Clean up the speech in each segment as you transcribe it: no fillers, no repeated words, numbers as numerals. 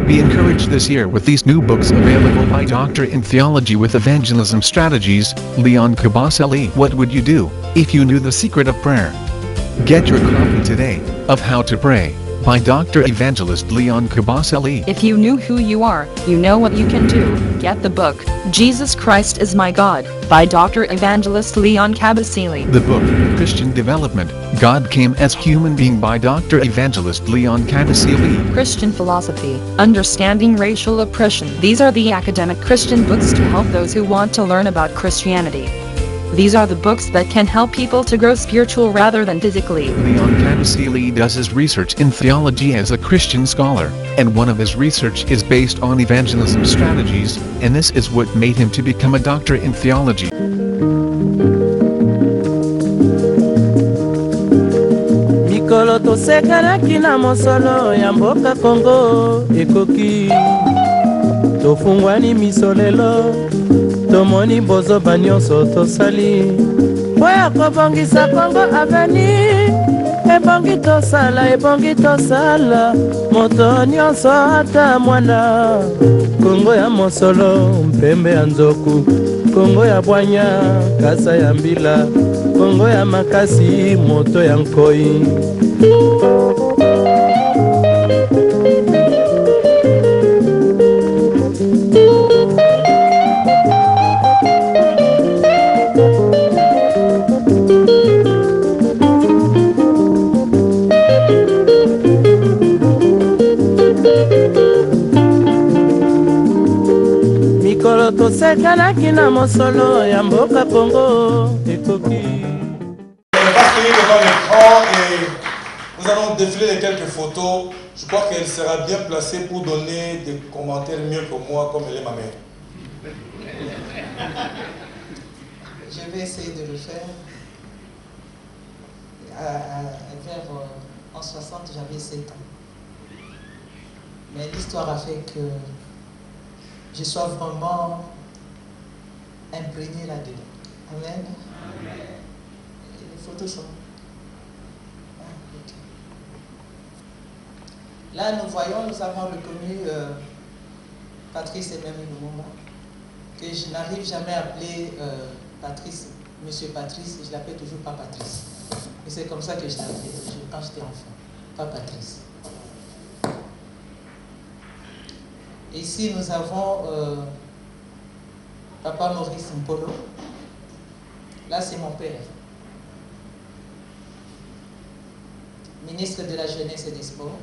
Be encouraged this year with these new books available by Doctor in Theology with Evangelism Strategies, Leon Kabasele. What would you do if you knew the secret of prayer? Get your copy today of How to Pray by Dr. Evangelist Leon Kabasele. If you knew who you are, you know what you can do. Get the book, Jesus Christ is My God, by Dr. Evangelist Leon Kabasele. The book, Christian Development, God Came as Human Being by Dr. Evangelist Leon Kabasele. Christian Philosophy, Understanding Racial Oppression. These are the academic Christian books to help those who want to learn about Christianity. These are the books that can help people to grow spiritual rather than physically. Leon Kabasele does his research in theology as a Christian scholar, and one of his research is based on evangelism strategies, and this is what made him to become a doctor in theology. Mikolo tosekanaki na mosolo ya mboka Kongo ekoki tofungwani misolelo tomoni bozoba nyonso tosali oya kobongisa Kongo aveni ebongi tosala moto nyonso ata mwana Kongo ya mosolo mpembe ya nzoku Kongo ya bwanya kasa ya mbila Kongo ya makasi moto ya nkoi mikolo tosekanaki na mosolo ya mboka Kongo ekoki. On va finir devant l'écran et nous allons défiler les quelques photos. Je crois qu'elle sera bien placée pour donner des commentaires mieux que moi, comme elle est ma mère. Je vais essayer de le faire. En 60, j'avais 7 ans. Mais l'histoire a fait que je sois vraiment imprégné là-dedans. Amen. Amen. Les photos sont... Okay. Là, nous voyons, nous avons reconnu Patrice et même Lumumba, que je n'arrive jamais à appeler Patrice, Monsieur Patrice, je l'appelle toujours pas Patrice. Et c'est comme ça que je l'appelais quand j'étais enfant, pas Patrice. Et ici, nous avons Papa Maurice Mpolo. Là, c'est mon père. Ministre de la Jeunesse et des Sports.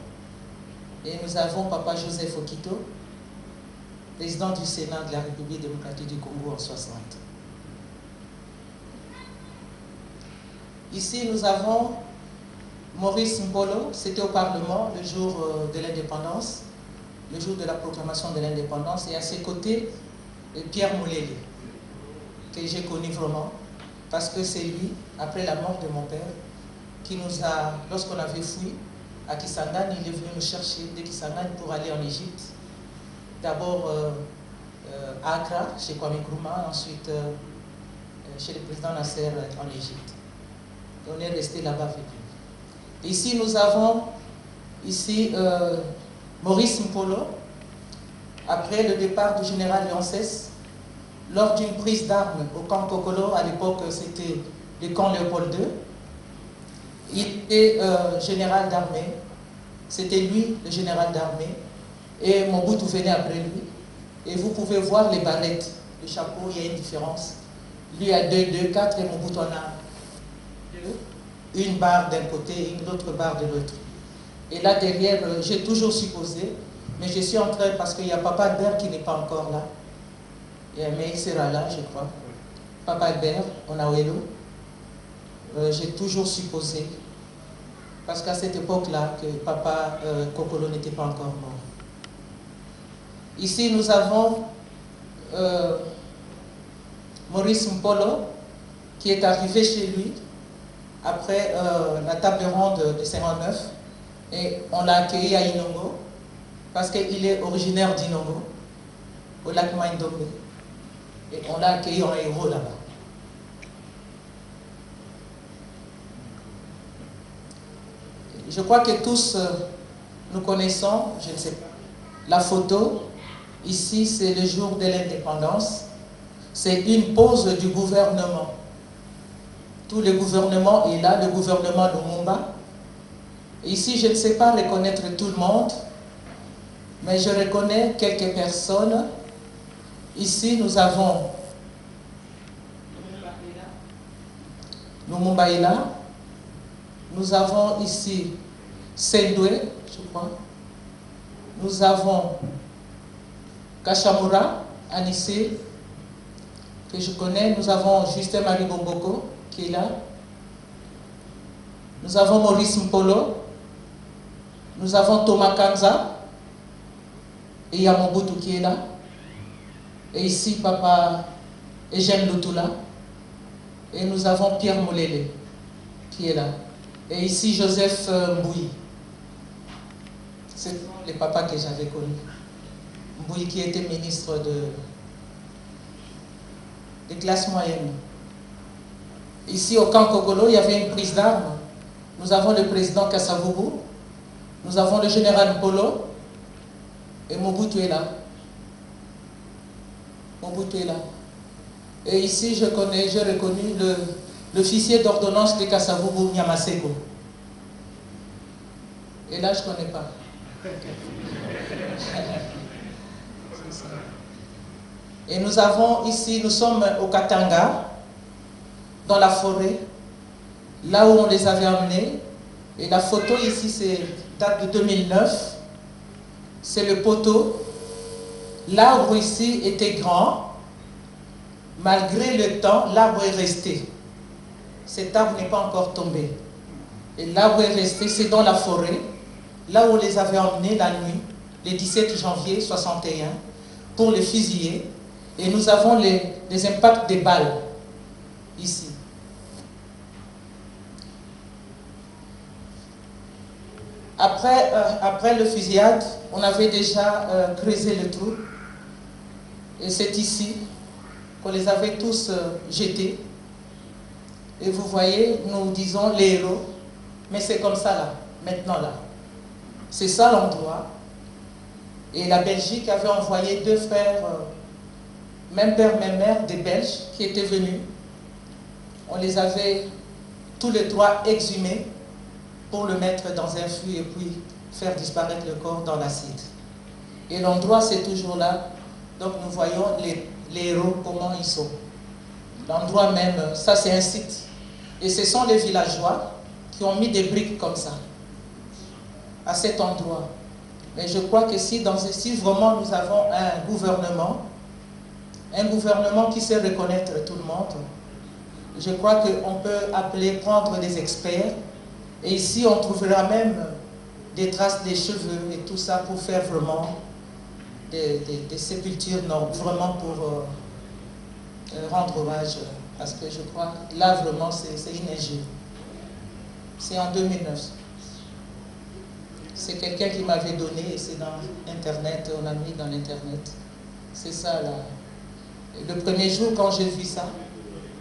Et nous avons Papa Joseph Okito, président du Sénat de la République démocratique du Congo en 60. Ici, nous avons Maurice Mpolo, c'était au Parlement le jour de l'indépendance, le jour de la proclamation de l'indépendance, et à ses côtés, Pierre Moulele, que j'ai connu vraiment, parce que c'est lui, après la mort de mon père, qui nous a, lorsqu'on avait fui à Kisangani, il est venu nous chercher de Kisangani pour aller en Égypte. D'abord à Accra, chez Kwame Nkrumah, ensuite chez le président Nasser en Égypte. Et on est resté là-bas avec lui. Ici, nous avons Maurice Mpolo, après le départ du général Lyonces, lors d'une prise d'armes au camp Kokolo, à l'époque c'était le camp Léopold II, il était général d'armée, c'était lui le général d'armée, et Mobutu venait après lui, et vous pouvez voir les barrettes, le chapeau, il y a une différence. Lui a 2, 4 et Mobutu en a 2, une barre d'un côté et une autre barre de l'autre. Et là derrière, j'ai toujours supposé, mais je suis en train, parce qu'il y a Papa Albert qui n'est pas encore là, mais il sera là, je crois. Papa Albert, Onawelo, j'ai toujours supposé, parce qu'à cette époque-là, que Papa Kokolo n'était pas encore mort. Ici, nous avons Maurice Mpolo, qui est arrivé chez lui après la table ronde de 59, et on l'a accueilli à Inongo, parce qu'il est originaire d'Inongo, au lac Maïndombe, et on l'a accueilli en héros là-bas. Je crois que tous nous connaissons, je ne sais pas, La photo, ici c'est le jour de l'indépendance. C'est une pause du gouvernement. Tout le gouvernement est là, le gouvernement Lumumba. Ici, je ne sais pas reconnaître tout le monde, mais je reconnais quelques personnes. Ici, nous avons Lumumba est là. Nous avons ici Sendwe, je crois. Nous avons Kachamura, Anissé, que je connais. Nous avons Justin Marie Bomboko, qui est là. Nous avons Maurice Mpolo. Nous avons Thomas Kanza. Et il y a Mobutu qui est là. Et ici, Papa Eugène Lutula. Et nous avons Pierre Molele, qui est là. Et ici, Joseph Mbouyi. C'est les papas que j'avais connus. Mbouyi qui était ministre des classes moyennes. Ici, au camp Kogolo, il y avait une prise d'armes. Nous avons le président Kasavubu. Nous avons le général Polo. Et Mobutu est là. Mobutu est là. Et ici, j'ai reconnu l'officier d'ordonnance de Kasavubu, Nyamaseko. Et là, je ne connais pas. Et nous avons ici, nous sommes au Katanga, dans la forêt, là où on les avait emmenés. Et la photo ici, date de 2009. C'est le poteau. L'arbre ici était grand. Malgré le temps, l'arbre est resté. Cet arbre n'est pas encore tombé. Et l'arbre est resté, c'est dans la forêt, là où on les avait emmenés la nuit, le 17 janvier 61, pour les fusiller. Et nous avons les impacts des balles, ici. Après le fusillade, on avait déjà creusé le trou. Et c'est ici qu'on les avait tous jetés. Et vous voyez, nous disons les héros. Mais c'est comme ça là, maintenant là. C'est ça l'endroit. Et la Belgique avait envoyé 2 frères, même père, même mère, des Belges qui étaient venus. On les avait tous les 3 exhumés pour le mettre dans un fût et puis faire disparaître le corps dans l'acide. Et l'endroit c'est toujours là. Donc nous voyons les héros, comment ils sont. L'endroit même, ça c'est un site. Et ce sont les villageois qui ont mis des briques comme ça, à cet endroit. Mais je crois que si vraiment nous avons un gouvernement qui sait reconnaître tout le monde, je crois qu'on peut prendre des experts, et ici on trouvera même des traces des cheveux et tout ça pour faire vraiment des sépultures, non, vraiment pour rendre hommage, parce que je crois que là vraiment c'est inégé. C'est en 2009. C'est quelqu'un qui m'avait donné, et c'est dans Internet, on a mis dans l'Internet. C'est ça là. Et le premier jour quand j'ai vu ça,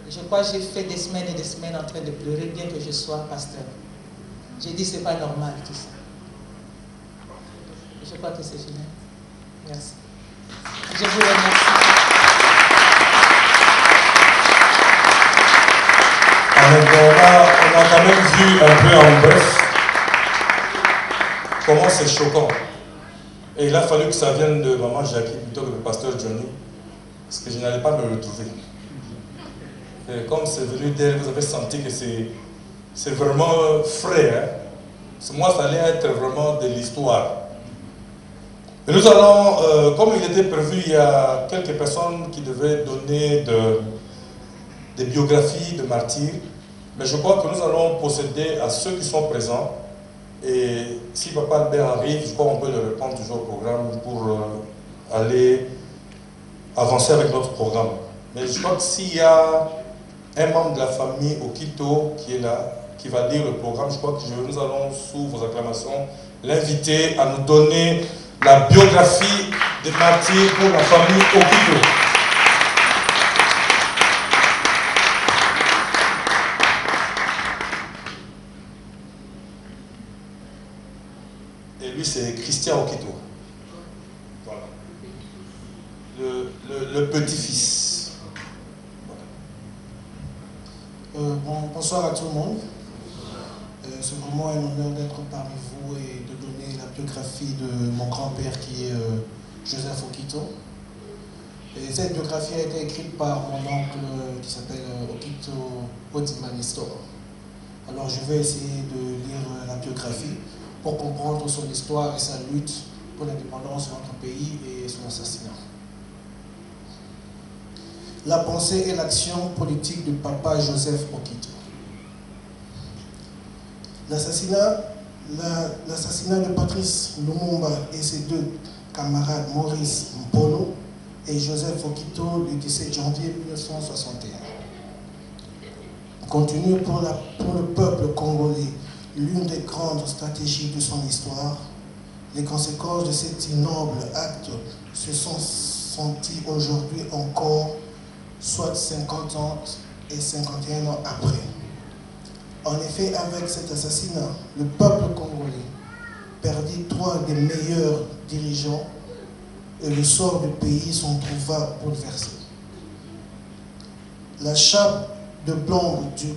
je crois que j'ai fait des semaines et des semaines en train de pleurer, bien que je sois pasteur. J'ai dit c'est pas normal tout ça. Je crois que c'est fini. Merci. Je vous remercie. On a quand même vu un peu en bref comment c'est choquant. Et il a fallu que ça vienne de maman Jackie plutôt que de pasteur Johnny, parce que je n'allais pas me retrouver. Et comme c'est venu d'elle, vous avez senti que c'est vraiment frais. Hein? Moi, ça allait être vraiment de l'histoire. Et nous allons, comme il était prévu, il y a quelques personnes qui devaient donner des biographies de martyrs. Mais je crois que nous allons procéder à ceux qui sont présents. Et si Papa Albert arrive, je crois qu'on peut le répondre toujours au programme pour aller avancer avec notre programme. Mais je crois que s'il y a un membre de la famille Okito qui est là, qui va lire le programme, je crois que nous allons, sous vos acclamations, l'inviter à nous donner la biographie des martyrs pour la famille Okito. Et lui, c'est Christian Okito. le petit-fils. Bonsoir à tout le monde. C'est vraiment un honneur d'être parmi vous et de donner la biographie de mon grand-père qui est Joseph Okito. Et cette biographie a été écrite par mon oncle qui s'appelle Okito Odimanisto. Alors je vais essayer de lire la biographie pour comprendre son histoire et sa lutte pour l'indépendance de notre pays et son assassinat. La pensée et l'action politique du papa Joseph Okito. L'assassinat de Patrice Lumumba et ses deux camarades Maurice Mpolo et Joseph Okito le 17 janvier 1961 continue pour le peuple congolais l'une des grandes stratégies de son histoire. Les conséquences de cet ignoble acte se sont senties aujourd'hui encore, soit 50 ans et 51 ans après. En effet, avec cet assassinat, le peuple congolais perdit 3 des meilleurs dirigeants et le sort du pays s'en trouva bouleversé. La chape de plomb du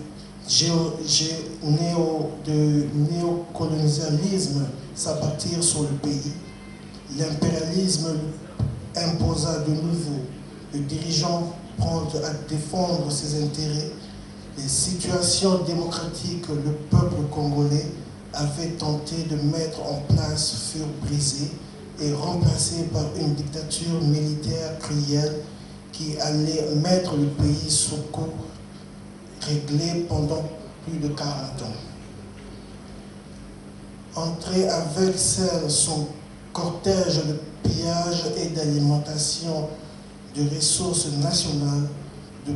néocolonialisme s'abattit sur le pays. L'impérialisme imposa de nouveau le dirigeant prompt à défendre ses intérêts. Les situations démocratiques que le peuple congolais avait tenté de mettre en place furent brisées et remplacées par une dictature militaire cruelle qui allait mettre le pays sous coup réglé pendant plus de 40 ans. Entré avec celle son cortège de pillage et d'alimentation de ressources nationales, de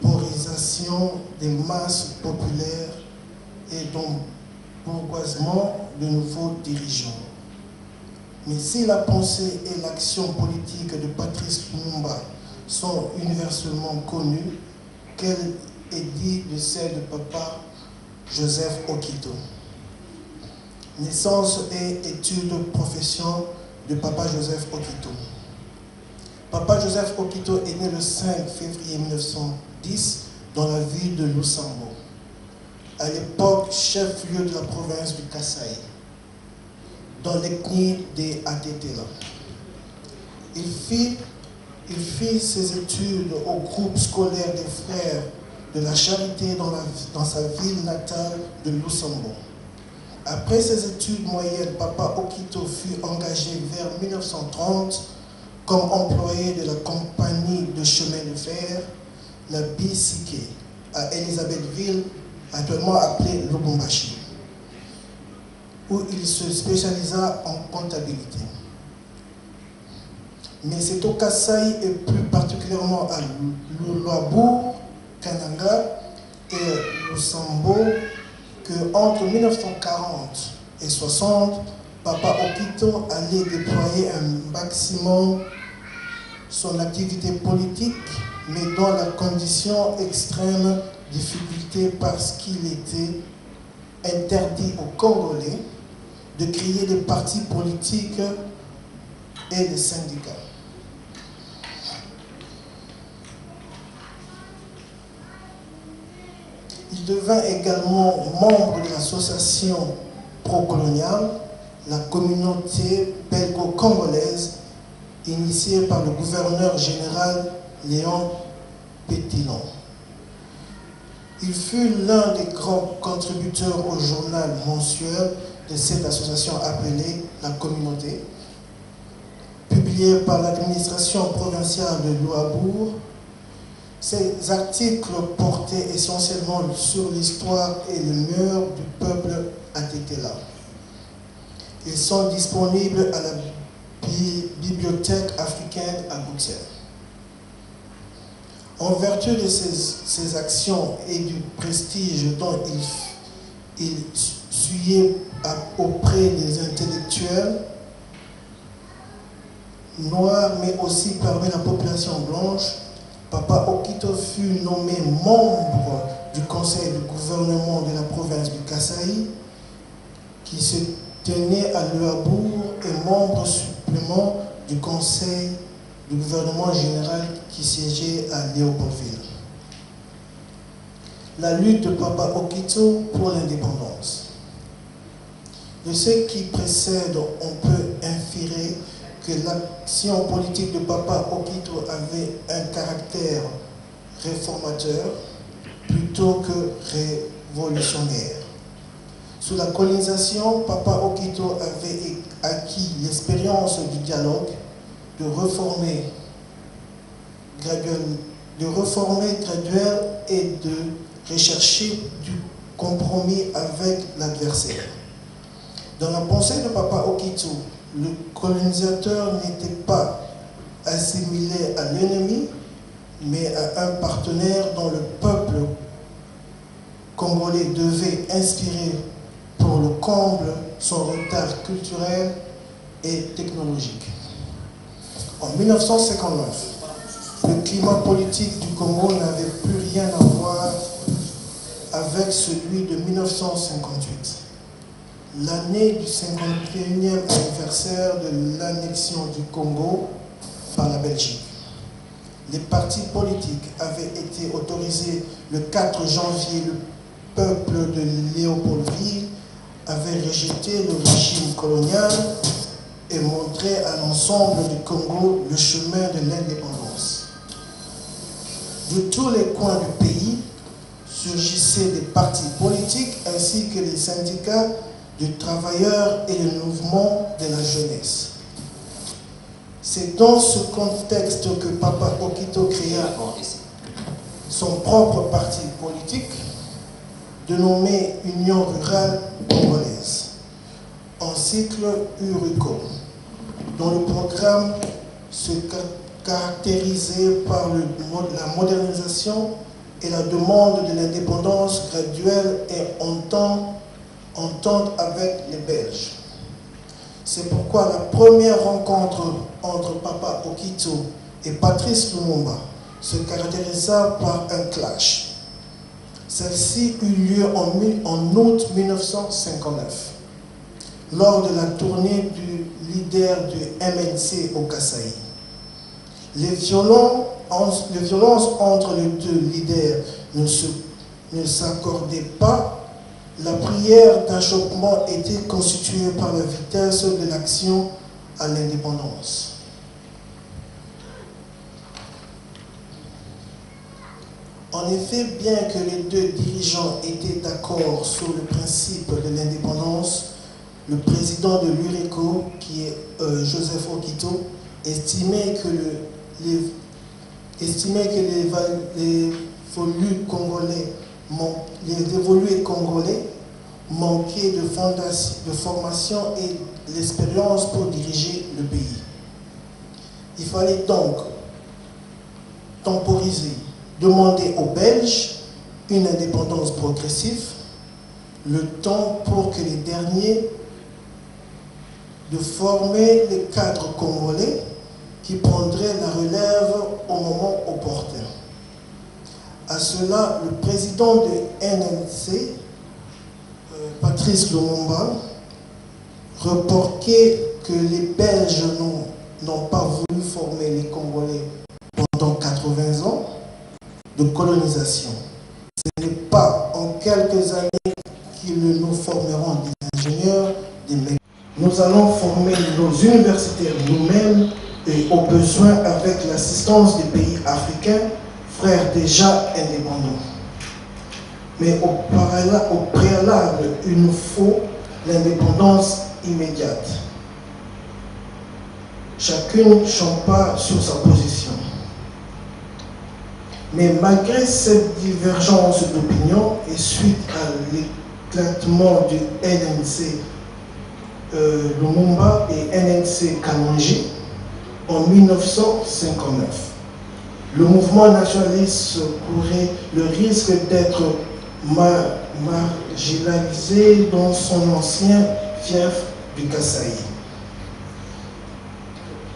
polarisation des masses populaires et d'embourgeoisement de nouveaux dirigeants. Mais si la pensée et l'action politique de Patrice Lumumba sont universellement connues, quel est dit de celle de papa Joseph Okito? Naissance et études de profession de papa Joseph Okito. Papa Joseph Okito est né le 5 février 1910 dans la ville de Lusambo, à l'époque chef-lieu de la province du Kasaï, dans l'ethnie des Atetela. Il fit ses études au groupe scolaire des frères de la Charité dans sa ville natale de Lusambo. Après ses études moyennes, papa Okito fut engagé vers 1930 comme employé de la compagnie de chemin de fer, la BCK, à Elisabethville, actuellement appelée Lubumbashi, où il se spécialisa en comptabilité. Mais c'est au Kasaï et plus particulièrement à Luabour, Kananga et Lusambo que entre 1940 et 60, papa Okito allait déployer un maximum son activité politique, mais dans la condition extrême difficulté parce qu'il était interdit aux Congolais de créer des partis politiques et des syndicats. Il devint également membre de l'association pro-coloniale, la communauté belgo-congolaise, initiée par le gouverneur général Léon Pétillon. Il fut l'un des grands contributeurs au journal mensuel de cette association appelée la Communauté, publié par l'administration provinciale de Luabour. Ces articles portaient essentiellement sur l'histoire et les mœurs du peuple atétela. Ils sont disponibles à la Bibliothèque africaine à Bruxelles. En vertu de ses actions et du prestige dont il suyait auprès des intellectuels noirs, mais aussi parmi la population blanche, papa Okito fut nommé membre du conseil de gouvernement de la province du Kasaï, qui se tenait à Luabour, et membre supplément du conseil du gouvernement général qui siégeait à Léopoldville. La lutte de Papa Okito pour l'indépendance. De ce qui précède, on peut inférer que l'action politique de Papa Okito avait un caractère réformateur plutôt que révolutionnaire. Sous la colonisation, Papa Okito avait acquis l'expérience du dialogue, de réformer graduel et de rechercher du compromis avec l'adversaire. Dans la pensée de Papa Okito, le colonisateur n'était pas assimilé à l'ennemi, mais à un partenaire dont le peuple congolais devait inspirer pour le comble son retard culturel et technologique. En 1959, le climat politique du Congo n'avait plus rien à voir avec celui de 1958, l'année du 51e anniversaire de l'annexion du Congo par la Belgique. Les partis politiques avaient été autorisés le 4 janvier. Le peuple de Léopoldville avait rejeté le régime colonial et montré à l'ensemble du Congo le chemin de l'indépendance. De tous les coins du pays surgissaient des partis politiques ainsi que les syndicats de travailleurs et le mouvement de la jeunesse. C'est dans ce contexte que Papa Okito créa son propre parti politique, dénommé Union rurale congolaise, en cycle URUCO, dont le programme se caractérisait par la modernisation et la demande de l'indépendance graduelle et entente avec les Belges. C'est pourquoi la première rencontre entre Papa Okito et Patrice Lumumba se caractérisa par un clash. Celle-ci eut lieu en août 1959, lors de la tournée du leader du MNC au Kasaï. Les violences entre les deux leaders ne s'accordaient pas. La prière d'achoppement était constituée par la vitesse de l'action à l'indépendance. En effet, bien que les deux dirigeants étaient d'accord sur le principe de l'indépendance, le président de l'URECO, qui est Joseph Okito, estimait que les évolués congolais manquaient de formation et l'expérience pour diriger le pays. Il fallait donc temporiser, demander aux Belges une indépendance progressive, le temps pour que les derniers de former les cadres congolais qui prendraient la relève au moment opportun. À cela, le président de NNC, Patrice Lumumba, reportait que les Belges n'ont pas voulu former les Congolais pendant 80 ans de colonisation. Ce n'est pas en quelques années qu'ils nous formeront des ingénieurs, des médecins. Nous allons former nos universitaires nous-mêmes et au besoin avec l'assistance des pays africains, frères déjà indépendants. Mais au préalable, il nous faut l'indépendance immédiate. Chacune champa sur sa position. Mais malgré cette divergence d'opinion et suite à l'éclatement du NNC Lumumba et NNC Kalonji en 1959, le mouvement nationaliste courait le risque d'être marginalisé dans son ancien fief du Kasaï.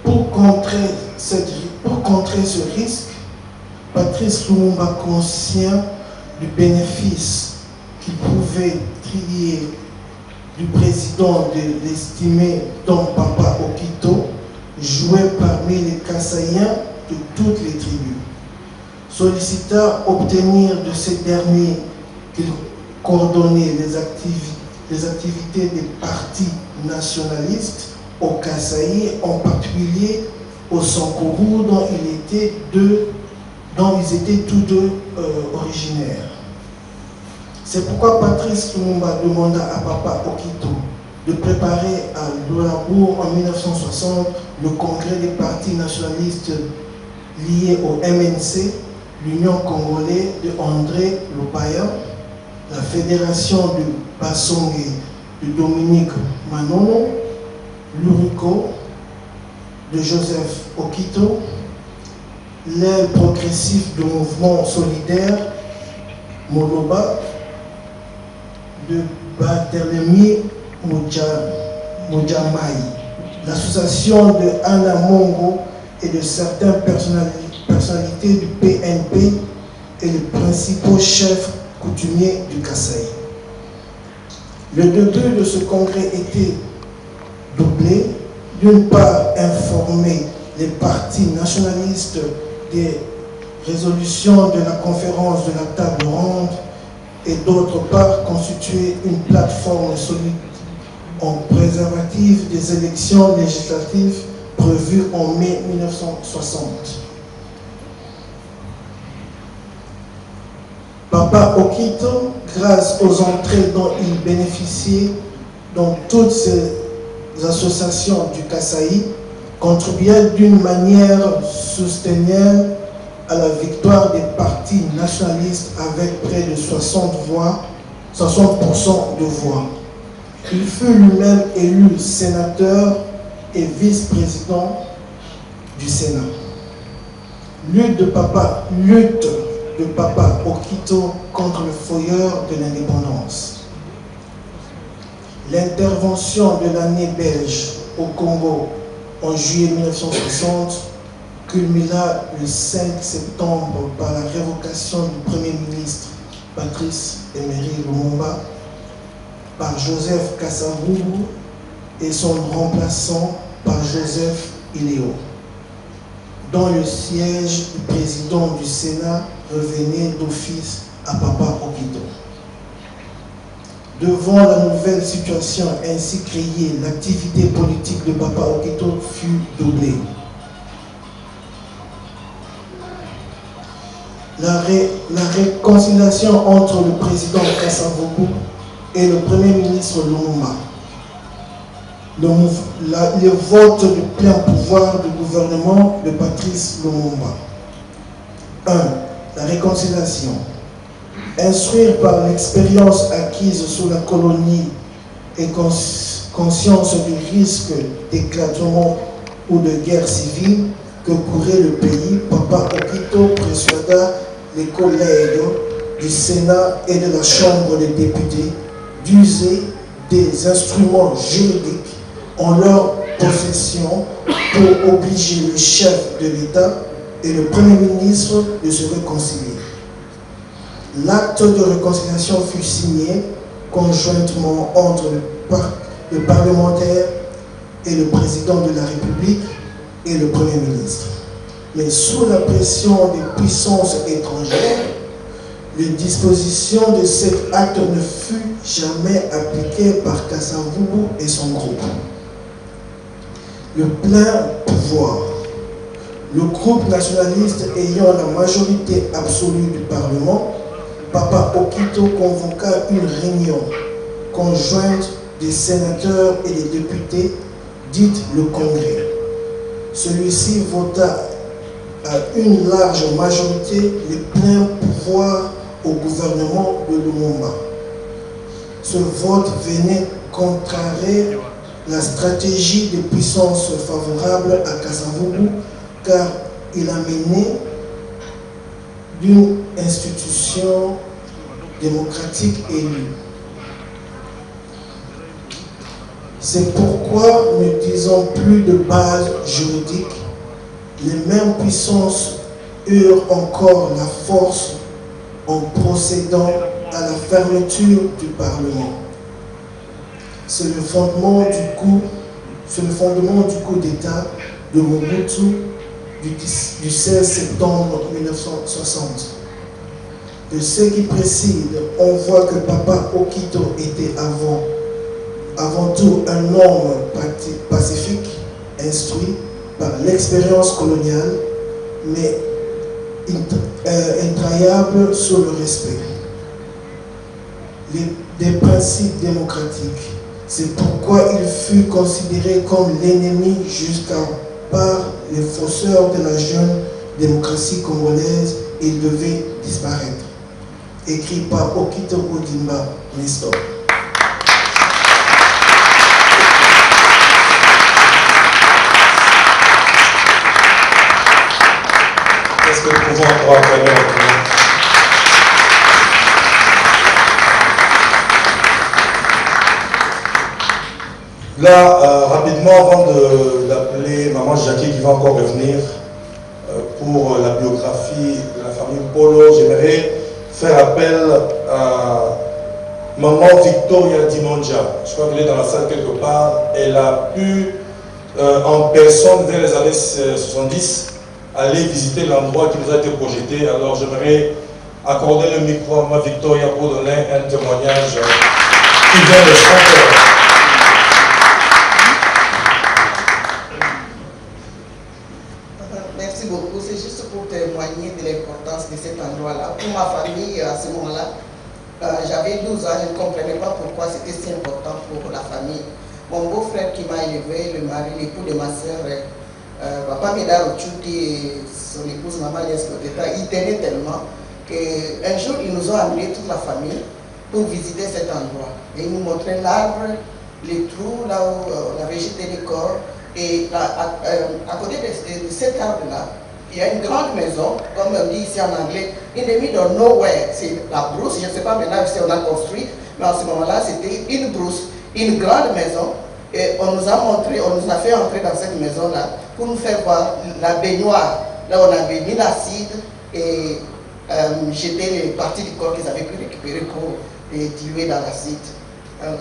Pour contrer ce risque, Patrice Lumumba, conscient du bénéfice qu'il pouvait tirer du président de l'estimé Don Papa Okito, jouait parmi les Kassaïens de toutes les tribus. Sollicita obtenir de ces derniers qu'ils coordonnaient les activités des partis nationalistes au Kasaï, en particulier au Sankourou, dont ils étaient tous deux originaires. C'est pourquoi Patrice Lumumba demanda à Papa Okito de préparer à Luambo en 1960 le congrès des partis nationalistes liés au MNC, l'Union congolaise de André Lopaya, la Fédération de Bassongé de Dominique Manono, l'URICO de Joseph Okito, l'aile progressive du mouvement solidaire Moloba de Barthélemy Mojamai, l'association de Anna Mongo et de certaines personnalités du PNP et les principaux chefs coutumiers du Kasaï. Le début de ce congrès était doublé. D'une part, informer les partis nationalistes des résolutions de la conférence de la table ronde et d'autre part, constituer une plateforme solide en préservatif des élections législatives prévues en mai 1960. Papa Okito, grâce aux entrées dont il bénéficiait dans toutes ces associations du Kasaï, contribuait d'une manière soutenable à la victoire des partis nationalistes avec près de 60% de voix. Il fut lui-même élu sénateur et vice-président du Sénat. Lutte de Papa Okito contre le feuilleur de l'indépendance. L'intervention de l'année belge au Congo en juillet 1960 culmina le 5 septembre par la révocation du Premier ministre Patrice Emery Lumumba par Joseph Kasavubu et son remplaçant par Joseph Iléo, dont le siège du président du Sénat revenait d'office à Papa Okito. Devant la nouvelle situation ainsi créée, l'activité politique de Papa Okito fut doublée. La réconciliation entre le président Kasavubu et le Premier ministre Lumumba. Le vote du plein pouvoir du gouvernement de Patrice Lumumba. 1. La réconciliation. Instruire par l'expérience acquise sous la colonie et conscience du risque d'éclatement ou de guerre civile que courait le pays, Papa Okito persuada les collègues du Sénat et de la Chambre des députés d'user des instruments juridiques en leur possession pour obliger le chef de l'État et le Premier ministre de se réconcilier. L'acte de réconciliation fut signé conjointement entre le parlementaire et le président de la République et le Premier ministre. Mais sous la pression des puissances étrangères, les dispositions de cet acte ne furent jamais appliquées par Kasavubu et son groupe. Le plein pouvoir. Le groupe nationaliste ayant la majorité absolue du Parlement, Papa Okito convoqua une réunion conjointe des sénateurs et des députés, dite le Congrès. Celui-ci vota à une large majorité les pleins pouvoirs au gouvernement de Lumumba. Ce vote venait contrarier la stratégie des puissances favorables à Kasavubu, car il a mené d'une institution démocratique élue. C'est pourquoi, ne disons plus de base juridique, les mêmes puissances eurent encore la force en procédant à la fermeture du Parlement. C'est le fondement du coup d'État de Mobutu du 16 septembre 1960. De ce qui précède, on voit que Papa Okito était avant tout un homme pacifique, instruit par l'expérience coloniale, mais intraillable sur le respect des principes démocratiques. C'est pourquoi il fut considéré comme l'ennemi jusqu'à par les fausseurs de la jeune démocratie congolaise. Il devait disparaître. Écrit par Okito Odimba Nestor. Est-ce que nous pouvons encore acclamer la commune? Là, rapidement, avant d'appeler Maman Jackie qui va encore revenir pour la biographie de la famille Polo, j'aimerais faire appel à Maman Victoria Dimonja. Je crois qu'elle est dans la salle quelque part. Elle a pu, en personne, vers les années 70, aller visiter l'endroit qui nous a été projeté. Alors j'aimerais accorder le micro à Maman Victoria pour donner un témoignage qui vient de son cœur. Merci beaucoup. C'est juste pour témoigner de l'importance de cet endroit-là. Pour ma famille, à ce moment-là, j'avais 12 ans, je ne comprenais pas pourquoi c'était si important pour la famille. Mon beau-frère qui m'a élevé, le mari, l'époux de ma soeur, Papa Médard Ochuti et son épouse Maman Liescoteta, ils tenaient tellement qu'un jour, ils nous ont amené toute la famille pour visiter cet endroit. Et ils nous montraient l'arbre, les trous, là où on avait jeté les corps. Et à côté de cet arbre-là, il y a une grande maison, comme on dit ici en anglais, in the middle of nowhere. C'est la brousse, je ne sais pas maintenant si on a construit, mais en ce moment-là, c'était une brousse, une grande maison. Et on nous a montré, on nous a fait entrer dans cette maison-là pour nous faire voir la baignoire. Là, on avait mis l'acide et jeté les parties du corps qu'ils avaient pu récupérer pour les diluer dans l'acide.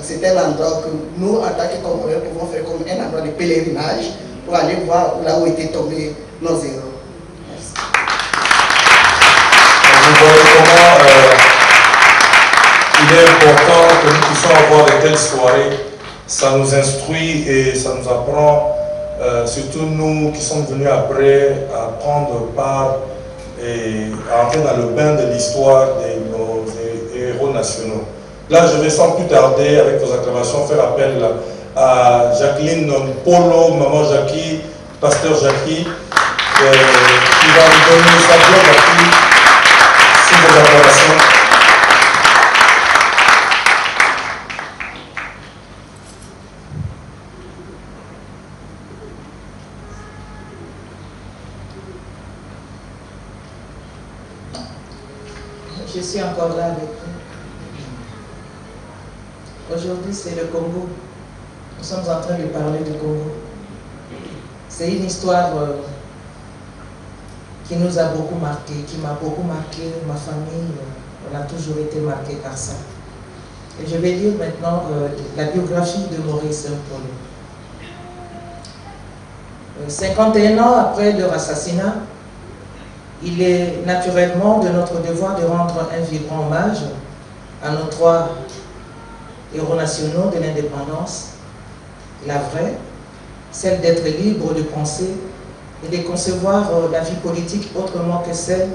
C'est un endroit que nous, en tant que Congolais, pouvons faire comme un endroit de pèlerinage pour aller voir là où étaient tombés nos héros. Merci. Vous voyez comment il est important que nous puissions avoir de telles soirées. Ça nous instruit et ça nous apprend, surtout nous qui sommes venus après, à prendre part et à entrer dans le bain de l'histoire de nos héros nationaux. Là, je vais sans plus tarder, avec vos acclamations, faire appel à Jacqueline Polo, Maman Jackie, Pasteur Jackie, qui va nous donner sa biographie sur vos acclamations. Je suis encore là avec vous. Aujourd'hui, c'est le Congo. Nous sommes en train de parler du Congo. C'est une histoire qui nous a beaucoup marqué, qui m'a beaucoup marqué, ma famille. On a toujours été marqué par ça. Et je vais lire maintenant la biographie de Maurice Mpolo. 51 ans après leur assassinat, il est naturellement de notre devoir de rendre un vibrant hommage à nos trois héros nationaux de l'indépendance, la vraie, celle d'être libre de penser et de concevoir la vie politique autrement que celle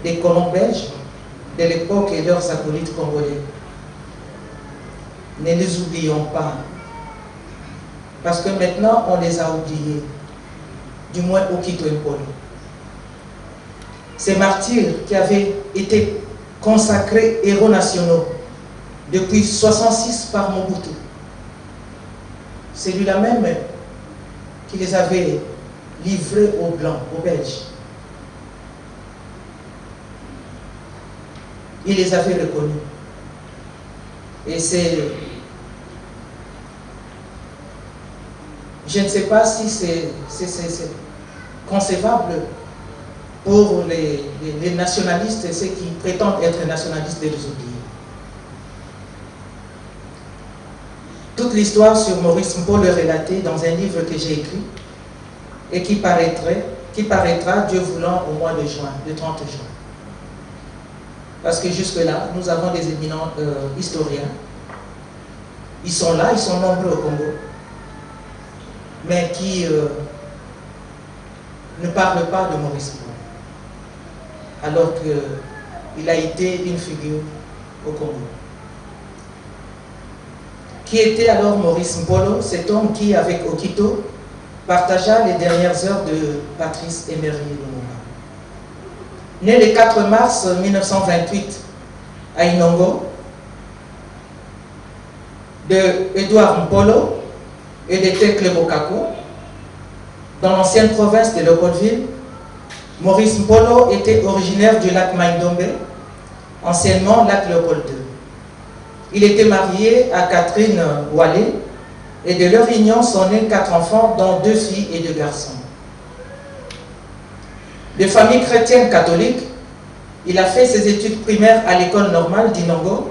des colons belges de l'époque et leurs acolytes congolais. Ne les oublions pas, parce que maintenant on les a oubliés, du moins Okito Mpolo. Ces martyrs qui avaient été consacrés héros nationaux depuis 1966 par Mobutu. C'est lui-là même qui les avait livrés aux Blancs, aux Belges. Il les avait reconnus. Et c'est... Je ne sais pas si c'est concevable pour les nationalistes et ceux qui prétendent être nationalistes de les oublier. Toute l'histoire sur Maurice Mpolo est relatée dans un livre que j'ai écrit et qui paraîtra, Dieu voulant, au mois de juin, le 30 juin. Parce que jusque-là, nous avons des éminents historiens. Ils sont là, ils sont nombreux au Congo, mais qui ne parlent pas de Maurice Mbolo, alors qu'il a été une figure au Congo. Qui était alors Maurice Mbolo, cet homme qui, avec Okito, partagea les dernières heures de Patrice Emery Lumumba. Né le 4 mars 1928 à Inongo, de Edouard Mpolo et de Tekle Bokako, dans l'ancienne province de Léopoldville, Maurice Mpolo était originaire du lac Maindombe, anciennement lac Léopold II. Il était marié à Catherine Wallet et de leur union sont nés 4 enfants, dont 2 filles et 2 garçons. De famille chrétienne catholique, il a fait ses études primaires à l'école normale d'Inongo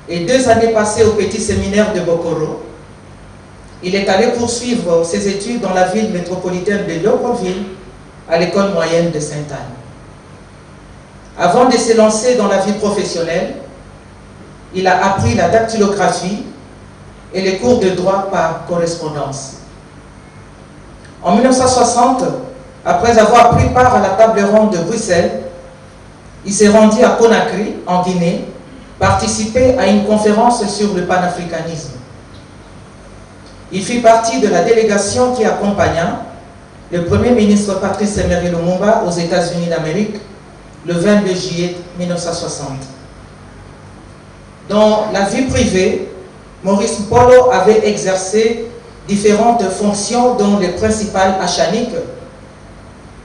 et 2 années passées au petit séminaire de Bokoro. Il est allé poursuivre ses études dans la ville métropolitaine de Léopoldville, à l'école moyenne de Sainte-Anne. Avant de se lancer dans la vie professionnelle, il a appris la dactylographie et les cours de droit par correspondance. En 1960, après avoir pris part à la table ronde de Bruxelles, il s'est rendu à Conakry, en Guinée, participer à une conférence sur le panafricanisme. Il fit partie de la délégation qui accompagna le Premier ministre Patrice Emery Lumumba aux États-Unis d'Amérique le 22 juillet 1960. Dans la vie privée, Maurice Mpolo avait exercé différentes fonctions, dont les principales à Chanik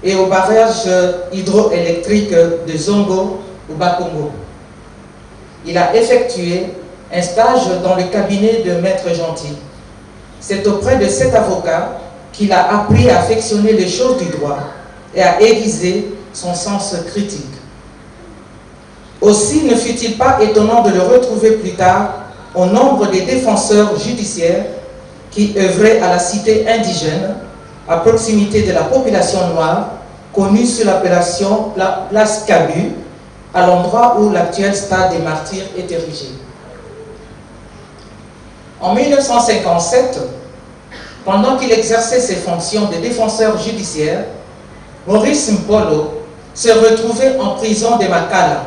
et au barrage hydroélectrique de Zongo au Bas-Congo. Il a effectué un stage dans le cabinet de Maître Gentil. C'est auprès de cet avocat qu'il a appris à affectionner les choses du droit et à aiguiser son sens critique. Aussi ne fut-il pas étonnant de le retrouver plus tard au nombre des défenseurs judiciaires qui œuvraient à la cité indigène, à proximité de la population noire, connue sous l'appellation Place Cabu, à l'endroit où l'actuel stade des Martyrs est érigé. En 1957, pendant qu'il exerçait ses fonctions de défenseur judiciaire, Maurice Mpolo se retrouvait en prison de Makala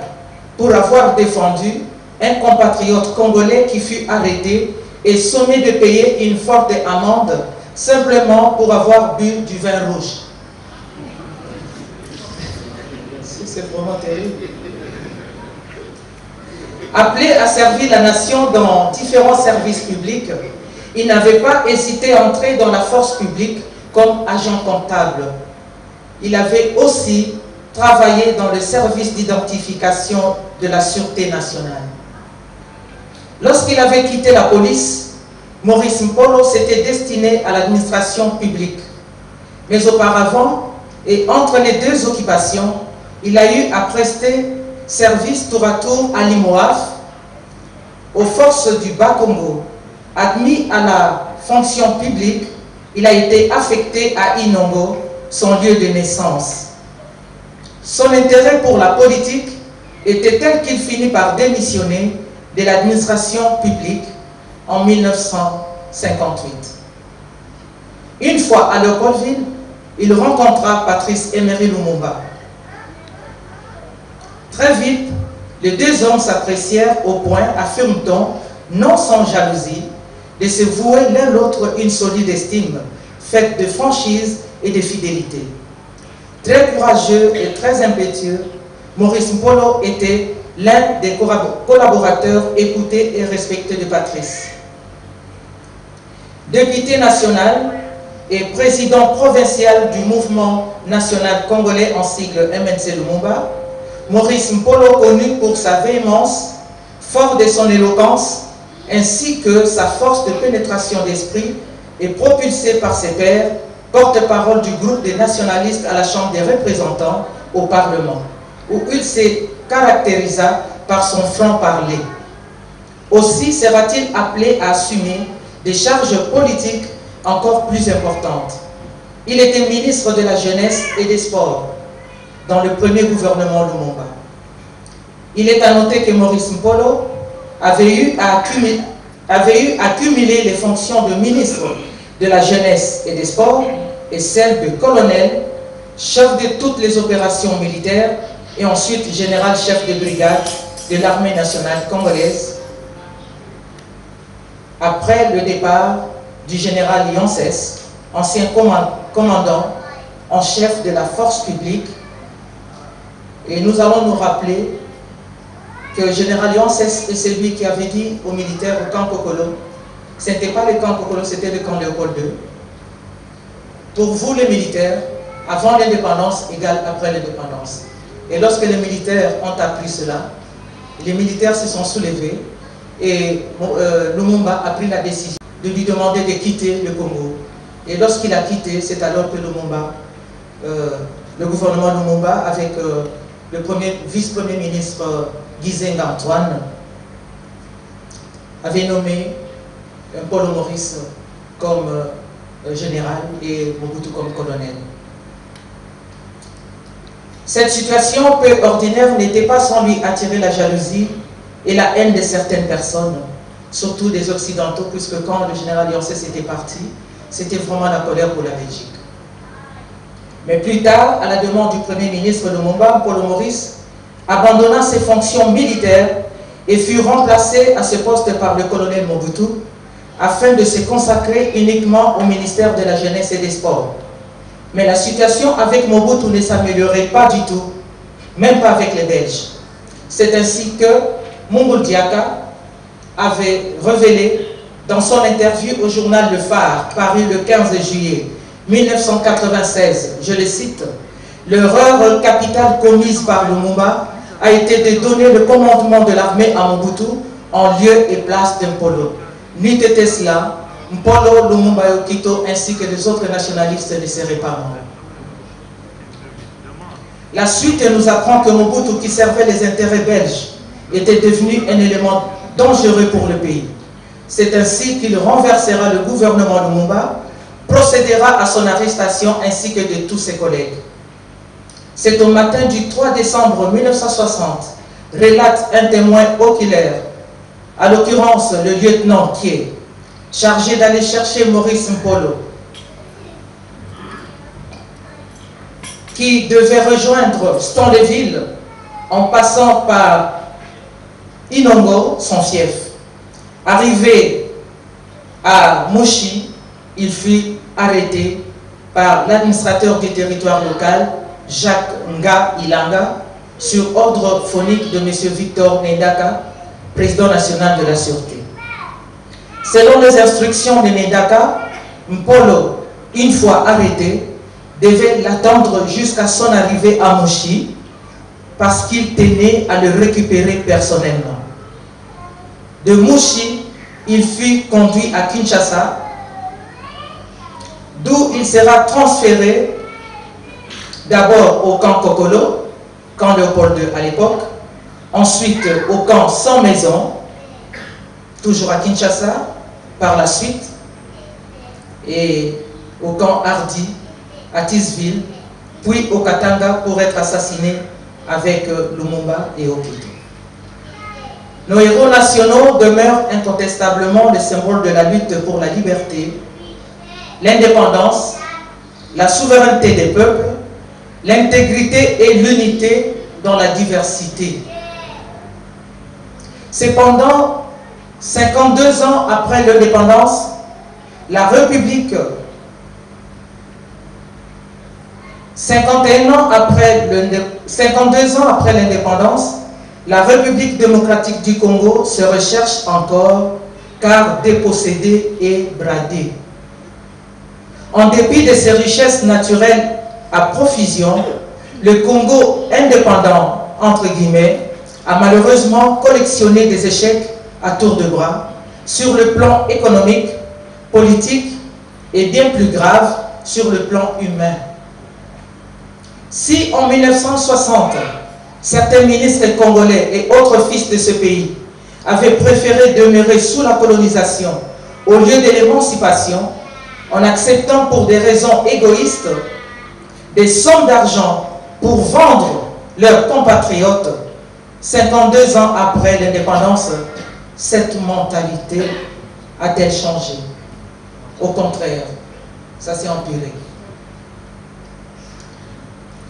pour avoir défendu un compatriote congolais qui fut arrêté et sommé de payer une forte amende simplement pour avoir bu du vin rouge. C'est vraiment terrible. Appelé à servir la nation dans différents services publics, il n'avait pas hésité à entrer dans la force publique comme agent comptable. Il avait aussi travaillé dans le service d'identification de la Sûreté nationale. Lorsqu'il avait quitté la police, Maurice Mpolo s'était destiné à l'administration publique. Mais auparavant, et entre les 2 occupations, il a eu à prester service tour à tour à Limoaf, aux forces du Bas-Congo. Admis à la fonction publique, il a été affecté à Inongo, son lieu de naissance. Son intérêt pour la politique était tel qu'il finit par démissionner de l'administration publique en 1958. Une fois à Léopoldville, il rencontra Patrice Emery Lumumba. Très vite, les 2 hommes s'apprécièrent au point, affirme-t-on, non sans jalousie, de se vouer l'un l'autre une solide estime, faite de franchise et de fidélité. Très courageux et très impétueux, Maurice Mpolo était l'un des collaborateurs écoutés et respectés de Patrice. Député national et président provincial du mouvement national congolais en sigle MNC Lumumba, Maurice Mpolo, connu pour sa véhémence, fort de son éloquence, ainsi que sa force de pénétration d'esprit, est propulsé par ses pairs, porte-parole du groupe des nationalistes à la Chambre des représentants au Parlement, où il se caractérisa par son franc-parler. Aussi sera-t-il appelé à assumer des charges politiques encore plus importantes. Il était ministre de la Jeunesse et des Sports dans le premier gouvernement Lumumba. Il est à noter que Maurice Mpolo avait eu à cumuler les fonctions de ministre de la Jeunesse et des Sports et celle de colonel, chef de toutes les opérations militaires et ensuite général-chef de brigade de l'armée nationale congolaise. Après le départ du général Lyonces, ancien commandant en chef de la force publique, et nous allons nous rappeler que le général Lyonces est celui qui avait dit aux militaires au camp Kokolo, ce n'était pas le camp Kokolo, c'était le camp Léopold II. Pour vous les militaires, avant l'indépendance égale après l'indépendance. Et lorsque les militaires ont appris cela, les militaires se sont soulevés et Lumumba a pris la décision de lui demander de quitter le Congo. Et lorsqu'il a quitté, c'est alors que Lumumba, le gouvernement Lumumba, avec le vice-premier ministre Gizenga Antoine, avait nommé Paul Maurice comme général et Mobutu comme colonel. Cette situation peu ordinaire n'était pas sans lui attirer la jalousie et la haine de certaines personnes, surtout des Occidentaux, puisque quand le général Lyonces était parti, c'était vraiment la colère pour la Belgique. Mais plus tard, à la demande du Premier ministre Lumumba, Paul Maurice abandonna ses fonctions militaires et fut remplacé à ce poste par le colonel Mobutu, afin de se consacrer uniquement au ministère de la Jeunesse et des Sports. Mais la situation avec Mobutu ne s'améliorait pas du tout, même pas avec les Belges. C'est ainsi que Mungulu Diaka avait révélé dans son interview au journal Le Phare, paru le 15 juillet 1996, je le cite, « L'erreur capitale commise par Lumumba a été de donner le commandement de l'armée à Mobutu en lieu et place d'Mpolo. N'eût été cela, Mpolo, Lumumba et Okito ainsi que les autres nationalistes ne seraient pas morts. » La suite nous apprend que Mobutu, qui servait les intérêts belges, était devenu un élément dangereux pour le pays. C'est ainsi qu'il renversera le gouvernement Lumumba, procédera à son arrestation ainsi que de tous ses collègues. C'est au matin du 3 décembre 1960, relate un témoin oculaire, à l'occurrence le lieutenant Kie, chargé d'aller chercher Maurice Mpolo, qui devait rejoindre Stanleyville en passant par Inongo, son fief. Arrivé à Mouchi, il fut arrêté par l'administrateur du territoire local, Jacques Nga Ilanga, sur ordre phonique de M. Victor Ndaka, président national de la Sûreté. Selon les instructions de Ndaka, Mpolo, une fois arrêté, devait l'attendre jusqu'à son arrivée à Mouchi parce qu'il tenait à le récupérer personnellement. De Mouchi, il fut conduit à Kinshasa, d'où il sera transféré d'abord au camp Kokolo, camp Léopold II à l'époque, ensuite au camp Sans Maison, toujours à Kinshasa, par la suite, et au camp Hardy, à Tisville, puis au Katanga pour être assassiné avec Lumumba et Okito. Nos héros nationaux demeurent incontestablement le symbole de la lutte pour la liberté, l'indépendance, la souveraineté des peuples, l'intégrité et l'unité dans la diversité. Cependant, 52 ans après l'indépendance, la République, 52 ans après l'indépendance, la République démocratique du Congo se recherche encore car dépossédée et bradée. En dépit de ses richesses naturelles à profusion, le Congo indépendant, entre guillemets, a malheureusement collectionné des échecs à tour de bras sur le plan économique, politique et bien plus grave sur le plan humain. Si en 1960, certains ministres congolais et autres fils de ce pays avaient préféré demeurer sous la colonisation au lieu de l'émancipation, en acceptant pour des raisons égoïstes des sommes d'argent pour vendre leurs compatriotes. 52 ans après l'indépendance, cette mentalité a-t-elle changé? Au contraire, ça s'est empiré.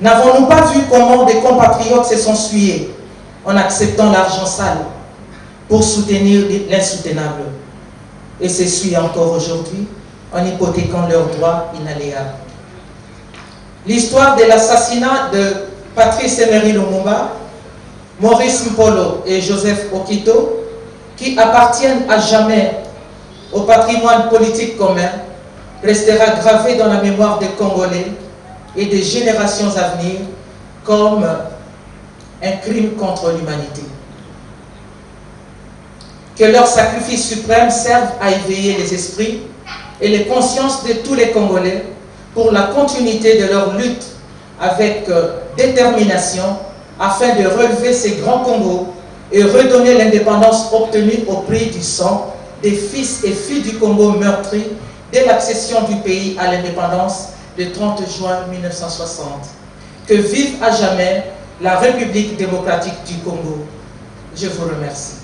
N'avons-nous pas vu comment des compatriotes se sont sués en acceptant l'argent sale pour soutenir l'insoutenable et s'essuient encore aujourd'hui en hypothéquant leurs droits inalléables? L'histoire de l'assassinat de Patrice Emery Lumumba, Maurice Mpolo et Joseph Okito, qui appartiennent à jamais au patrimoine politique commun, restera gravé dans la mémoire des Congolais et des générations à venir comme un crime contre l'humanité. Que leur sacrifice suprême serve à éveiller les esprits et les consciences de tous les Congolais pour la continuité de leur lutte avec détermination afin de relever ces grands Congos et redonner l'indépendance obtenue au prix du sang des fils et filles du Congo meurtris dès l'accession du pays à l'indépendance le 30 juin 1960. Que vive à jamais la République démocratique du Congo. Je vous remercie.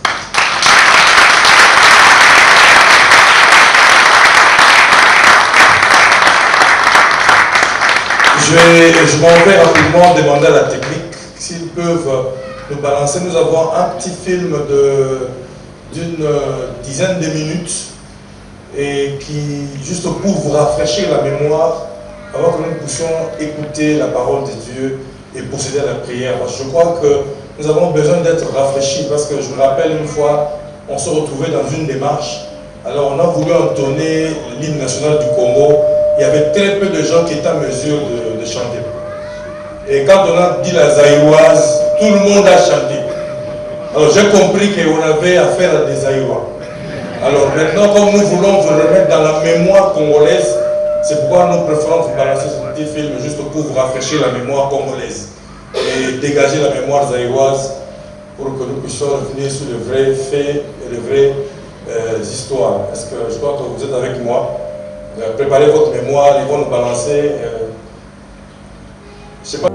Je m'en vais rapidement demander à la technique s'ils peuvent nous balancer. Nous avons un petit film d'une dizaine de minutes et qui, juste pour vous rafraîchir la mémoire, avant que nous puissions écouter la parole de Dieu et procéder à la prière. Je crois que nous avons besoin d'être rafraîchis parce que je me rappelle une fois, on se retrouvait dans une démarche. Alors on a voulu entonner l'hymne national du Congo. Il y avait très peu de gens qui étaient en mesure de chanter. Et quand on a dit la zaïroise, tout le monde a chanté. Alors j'ai compris qu'on avait affaire à des zaïrois. Alors maintenant, comme nous voulons vous remettre dans la mémoire congolaise, c'est pourquoi nous préférons vous balancer ce petit film juste pour vous rafraîchir la mémoire congolaise et dégager la mémoire zaïroise pour que nous puissions revenir sur les vrais faits et les vraies histoires. Est-ce que je crois que vous êtes avec moi? Préparez votre mémoire, ils vont nous balancer. Je sais pas.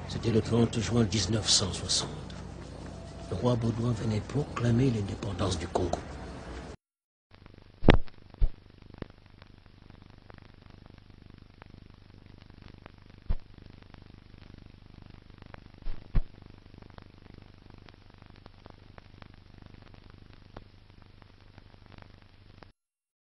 C'était le 30 juin 1960. Le roi Baudouin venait proclamer l'indépendance du Congo.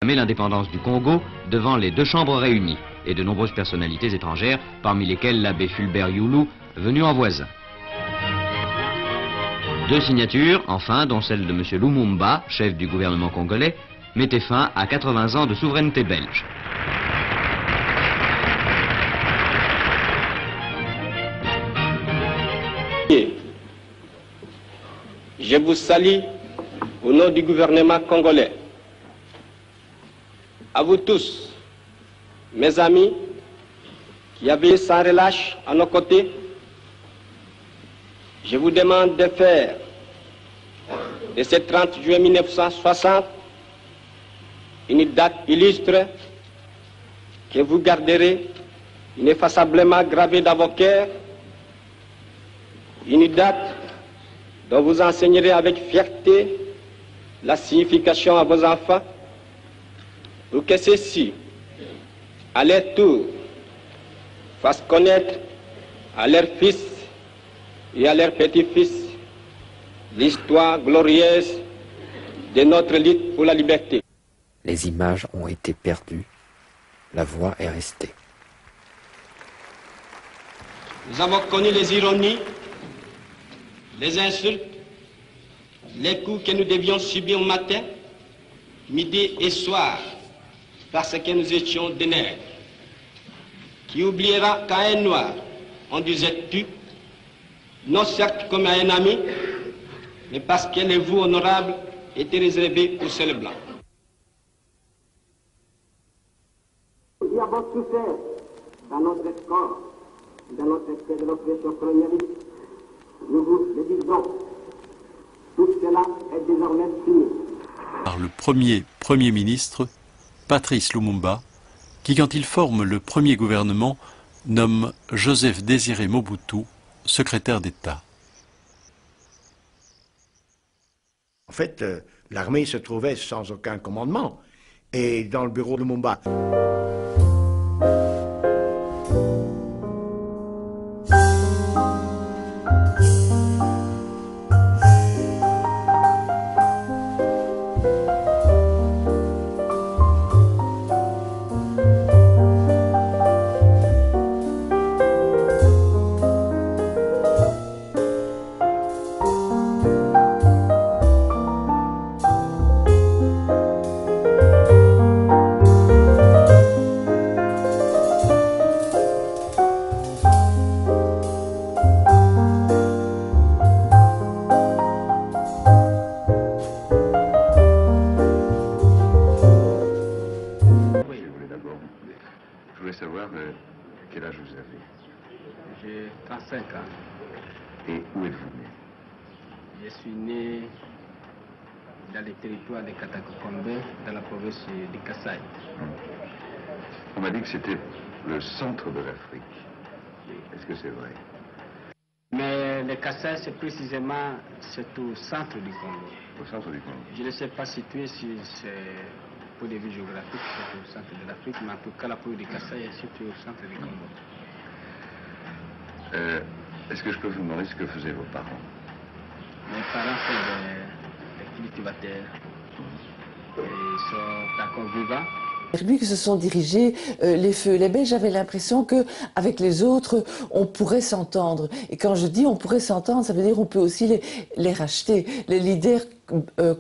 L'indépendance du Congo devant les deux chambres réunies et de nombreuses personnalités étrangères, parmi lesquelles l'abbé Fulbert Youlou, venu en voisin. Deux signatures, enfin, dont celle de M. Lumumba, chef du gouvernement congolais, mettaient fin à 80 ans de souveraineté belge. Je vous salue au nom du gouvernement congolais. À vous tous, mes amis, qui avez sans relâche à nos côtés, je vous demande de faire de ce 30 juillet 1960 une date illustre que vous garderez ineffaçablement gravée dans vos cœurs, une date dont vous enseignerez avec fierté la signification à vos enfants, pour que ceux-ci, à leur tour, fassent connaître à leurs fils et à leurs petits-fils l'histoire glorieuse de notre lutte pour la liberté. Les images ont été perdues, la voix est restée. Nous avons connu les ironies, les insultes, les coups que nous devions subir au matin, midi et soir, parce que nous étions des nègres. Qui oubliera qu'à un noir, on disait tu, non certes comme à un ami, mais parce que les vous honorables étaient réservés aux seuls blancs. Nous avons souffert dans notre corps, dans notre esprit de l'oppression colonialiste. Nous vous le disons, tout cela est désormais fini. Par le premier ministre, Patrice Lumumba, qui, quand il forme le premier gouvernement, nomme Joseph Désiré Mobutu secrétaire d'État. En fait, l'armée se trouvait sans aucun commandement, et dans le bureau de Lumumba. Quel âge vous avez? J'ai 35 ans. Et où êtes-vous né? Je suis né dans les territoires de Katakokombe, dans la province du Kasaï. On m'a dit que c'était le centre de l'Afrique. Est-ce que c'est vrai? Mais le Kasaï, c'est précisément au centre du Congo. Au centre du Congo? Je ne sais pas situer si c'est pour des vues géographiques, c'est au centre de l'Afrique, mais en tout cas, la province du Kasaï est située au centre du Congo. Est-ce que je peux vous demander ce que faisaient vos parents? Mes parents sont des cultivateurs. Ils sont encore vivants. Lui que se sont dirigés les feux. Les Belges avaient l'impression que avec les autres, on pourrait s'entendre. Et quand je dis on pourrait s'entendre, ça veut dire on peut aussi les racheter. Les leaders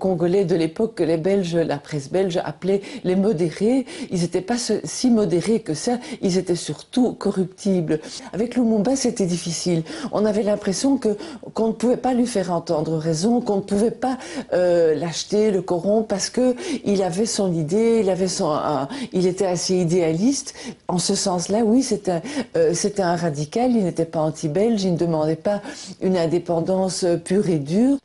congolais de l'époque que les Belges, la presse belge appelait les modérés, ils n'étaient pas si modérés que ça, ils étaient surtout corruptibles. Avec Lumumba, c'était difficile. On avait l'impression qu'on ne pouvait pas lui faire entendre raison, qu'on ne pouvait pas l'acheter, le corrompre, parce que il avait son idée, il était assez idéaliste. En ce sens-là, oui, c'était un radical, il n'était pas anti-belge, il ne demandait pas une indépendance pure et dure.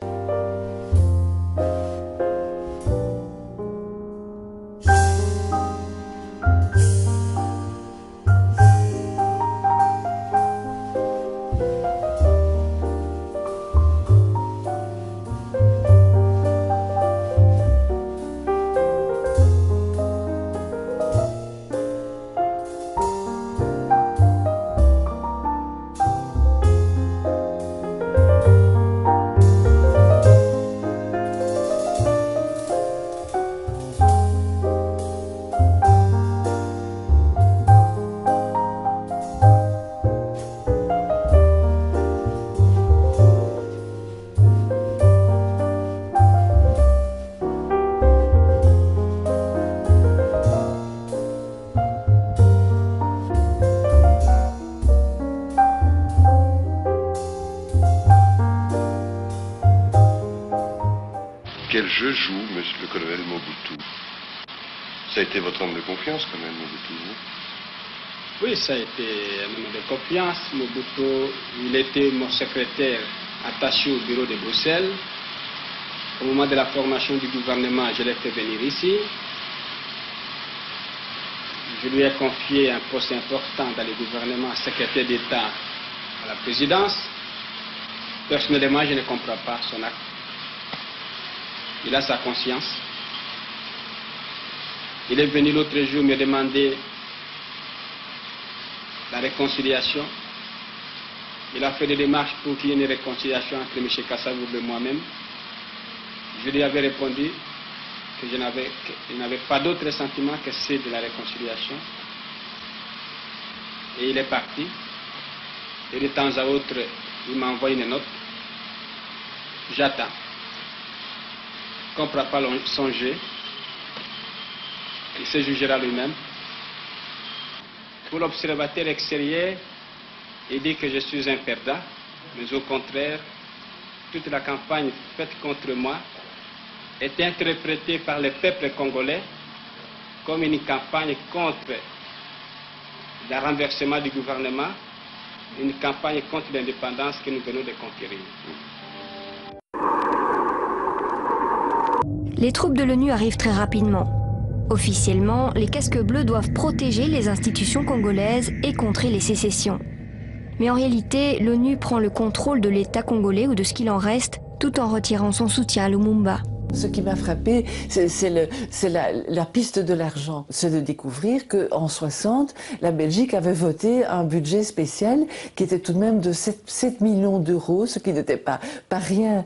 quel jeu joue monsieur le colonel Mobutu? Ça a été votre homme de confiance quand même, Mobutu, non? Oui, ça a été un homme de confiance. Mobutu, il était mon secrétaire attaché au bureau de Bruxelles. Au moment de la formation du gouvernement, je l'ai fait venir ici. Je lui ai confié un poste important dans le gouvernement, secrétaire d'État à la présidence. Personnellement, je ne comprends pas son acte. Il a sa conscience. Il est venu l'autre jour me demander la réconciliation. Il a fait des démarches pour qu'il y ait une réconciliation entre M. Kasavubu et moi-même. Je lui avais répondu que je n'avais pas d'autre sentiment que ceux de la réconciliation. Et il est parti. Et de temps à autre, il m'envoie une note. J'attends. Je ne comprends pas son jeu. Il se jugera lui-même. Pour l'observateur extérieur, il dit que je suis un perdant, mais au contraire, toute la campagne faite contre moi est interprétée par le peuple congolais comme une campagne contre le renversement du gouvernement, une campagne contre l'indépendance que nous venons de conquérir. Les troupes de l'ONU arrivent très rapidement. Officiellement, les casques bleus doivent protéger les institutions congolaises et contrer les sécessions. Mais en réalité, l'ONU prend le contrôle de l'État congolais ou de ce qu'il en reste, tout en retirant son soutien à Lumumba. Ce qui m'a frappé, c'est la piste de l'argent. C'est de découvrir qu'en 60, la Belgique avait voté un budget spécial qui était tout de même de 7 millions d'euros, ce qui n'était pas rien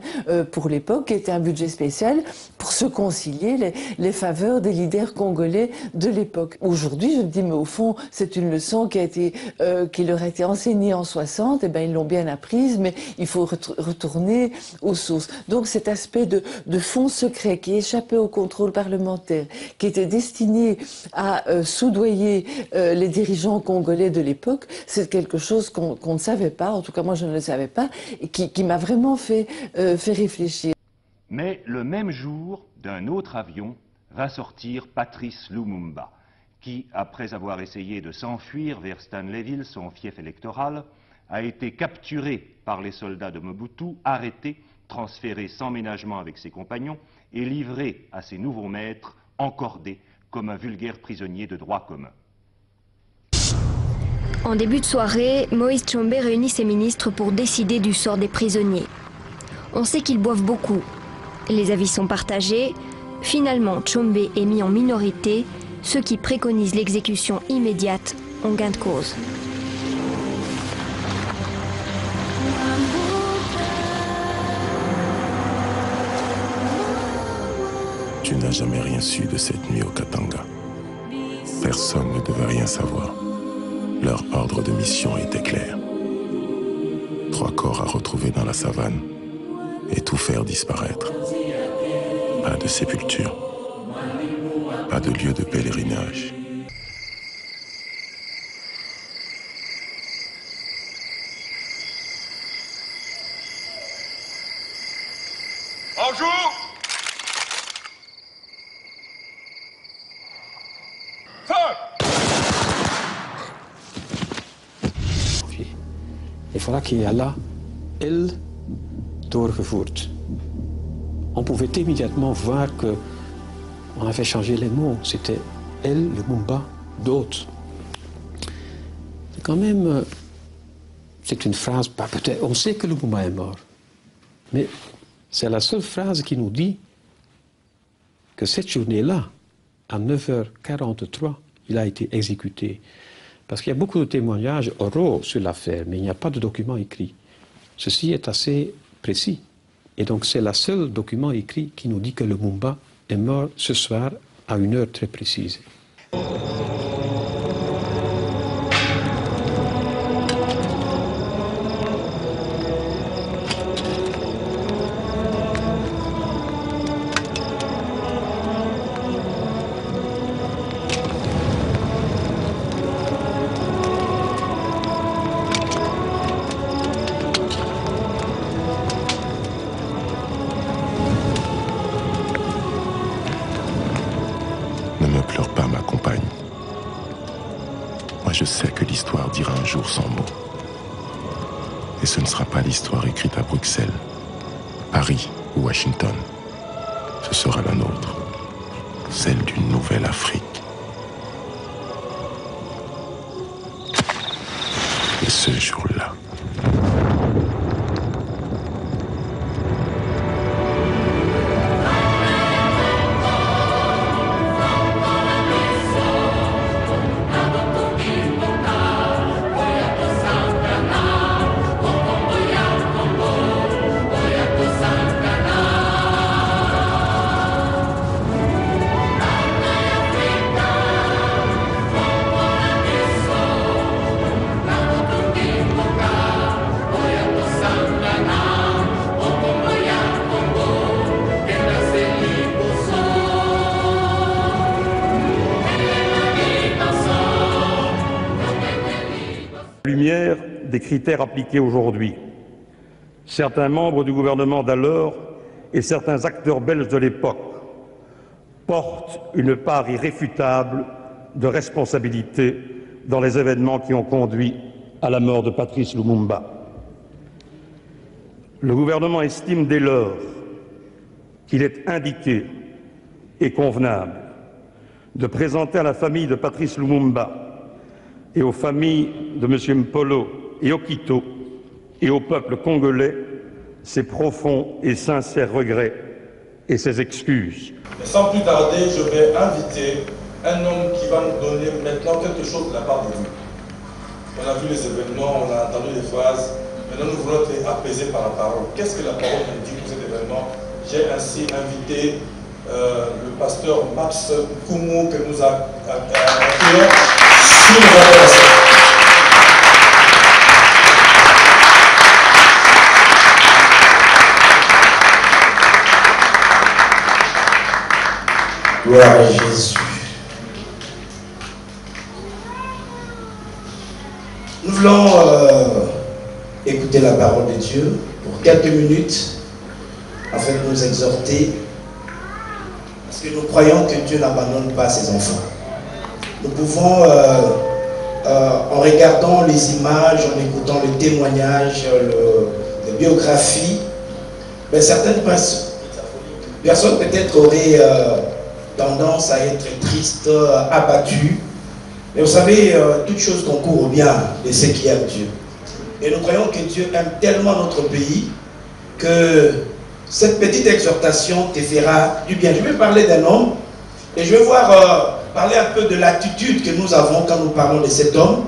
pour l'époque, qui était un budget spécial pour se concilier les faveurs des leaders congolais de l'époque. Aujourd'hui, je me dis, mais au fond, c'est une leçon qui leur a été enseignée en 60, et ben ils l'ont bien apprise, mais il faut retourner aux sources. Donc cet aspect de fonds secret qui échappait au contrôle parlementaire, qui était destiné à soudoyer les dirigeants congolais de l'époque, c'est quelque chose qu'on ne savait pas, en tout cas moi je ne le savais pas, et qui m'a vraiment fait réfléchir. Mais le même jour, d'un autre avion va sortir Patrice Lumumba, qui, après avoir essayé de s'enfuir vers Stanleyville, son fief électoral, a été capturé par les soldats de Mobutu, arrêté, transféré sans ménagement avec ses compagnons et livré à ses nouveaux maîtres, encordé comme un vulgaire prisonnier de droit commun. En début de soirée, Moïse Tshombe réunit ses ministres pour décider du sort des prisonniers. On sait qu'ils boivent beaucoup. Les avis sont partagés. Finalement, Tshombe est mis en minorité. Ceux qui préconisent l'exécution immédiate ont gain de cause. Tu n'as jamais rien su de cette nuit au Katanga. Personne ne devait rien savoir. Leur ordre de mission était clair. 3 corps à retrouver dans la savane et tout faire disparaître. Pas de sépulture, pas de lieu de pèlerinage. Bonjour! Et voilà qu'il y a là, elle, doorgevoerd. On pouvait immédiatement voir qu'on avait changé les mots. C'était elle, Lumumba, d'autres. C'est quand même, c'est une phrase, pas peut-être, on sait que Lumumba est mort. Mais c'est la seule phrase qui nous dit que cette journée-là, à 9h43, il a été exécuté. Parce qu'il y a beaucoup de témoignages oraux sur l'affaire, mais il n'y a pas de document écrit. Ceci est assez précis. Et donc c'est le seul document écrit qui nous dit que Lumumba est mort ce soir à une heure très précise. dira un jour son mot. Et ce ne sera pas l'histoire écrite à Bruxelles, Paris ou Washington. Ce sera la nôtre, celle d'une nouvelle Afrique. Et ce jour-là, lumière des critères appliqués aujourd'hui. Certains membres du gouvernement d'alors et certains acteurs belges de l'époque portent une part irréfutable de responsabilité dans les événements qui ont conduit à la mort de Patrice Lumumba. Le gouvernement estime dès lors qu'il est indiqué et convenable de présenter à la famille de Patrice Lumumba et aux familles de M. Mpolo et Okito et au peuple congolais ses profonds et sincères regrets et ses excuses. Et sans plus tarder, je vais inviter un homme qui va nous donner maintenant quelque chose de la part de Dieu. On a vu les événements, on a entendu les phrases, maintenant nous voulons être apaisés par la parole. Qu'est-ce que la parole nous dit pour cet événement? J'ai ainsi invité le pasteur Max Koumou que nous accueillons sur le révélation. Gloire à Jésus. Nous voulons écouter la parole de Dieu pour quelques minutes afin de nous exhorter, parce que nous croyons que Dieu n'abandonne pas ses enfants. Nous pouvons, en regardant les images, en écoutant le témoignage, les biographies, mais certaines personnes peut-être auraient tendance à être tristes, abattues. Mais vous savez, toute chose concourt au bien de ceux qui aiment Dieu. Et nous croyons que Dieu aime tellement notre pays que cette petite exhortation te fera du bien. Je vais parler d'un homme et je vais parler un peu de l'attitude que nous avons quand nous parlons de cet homme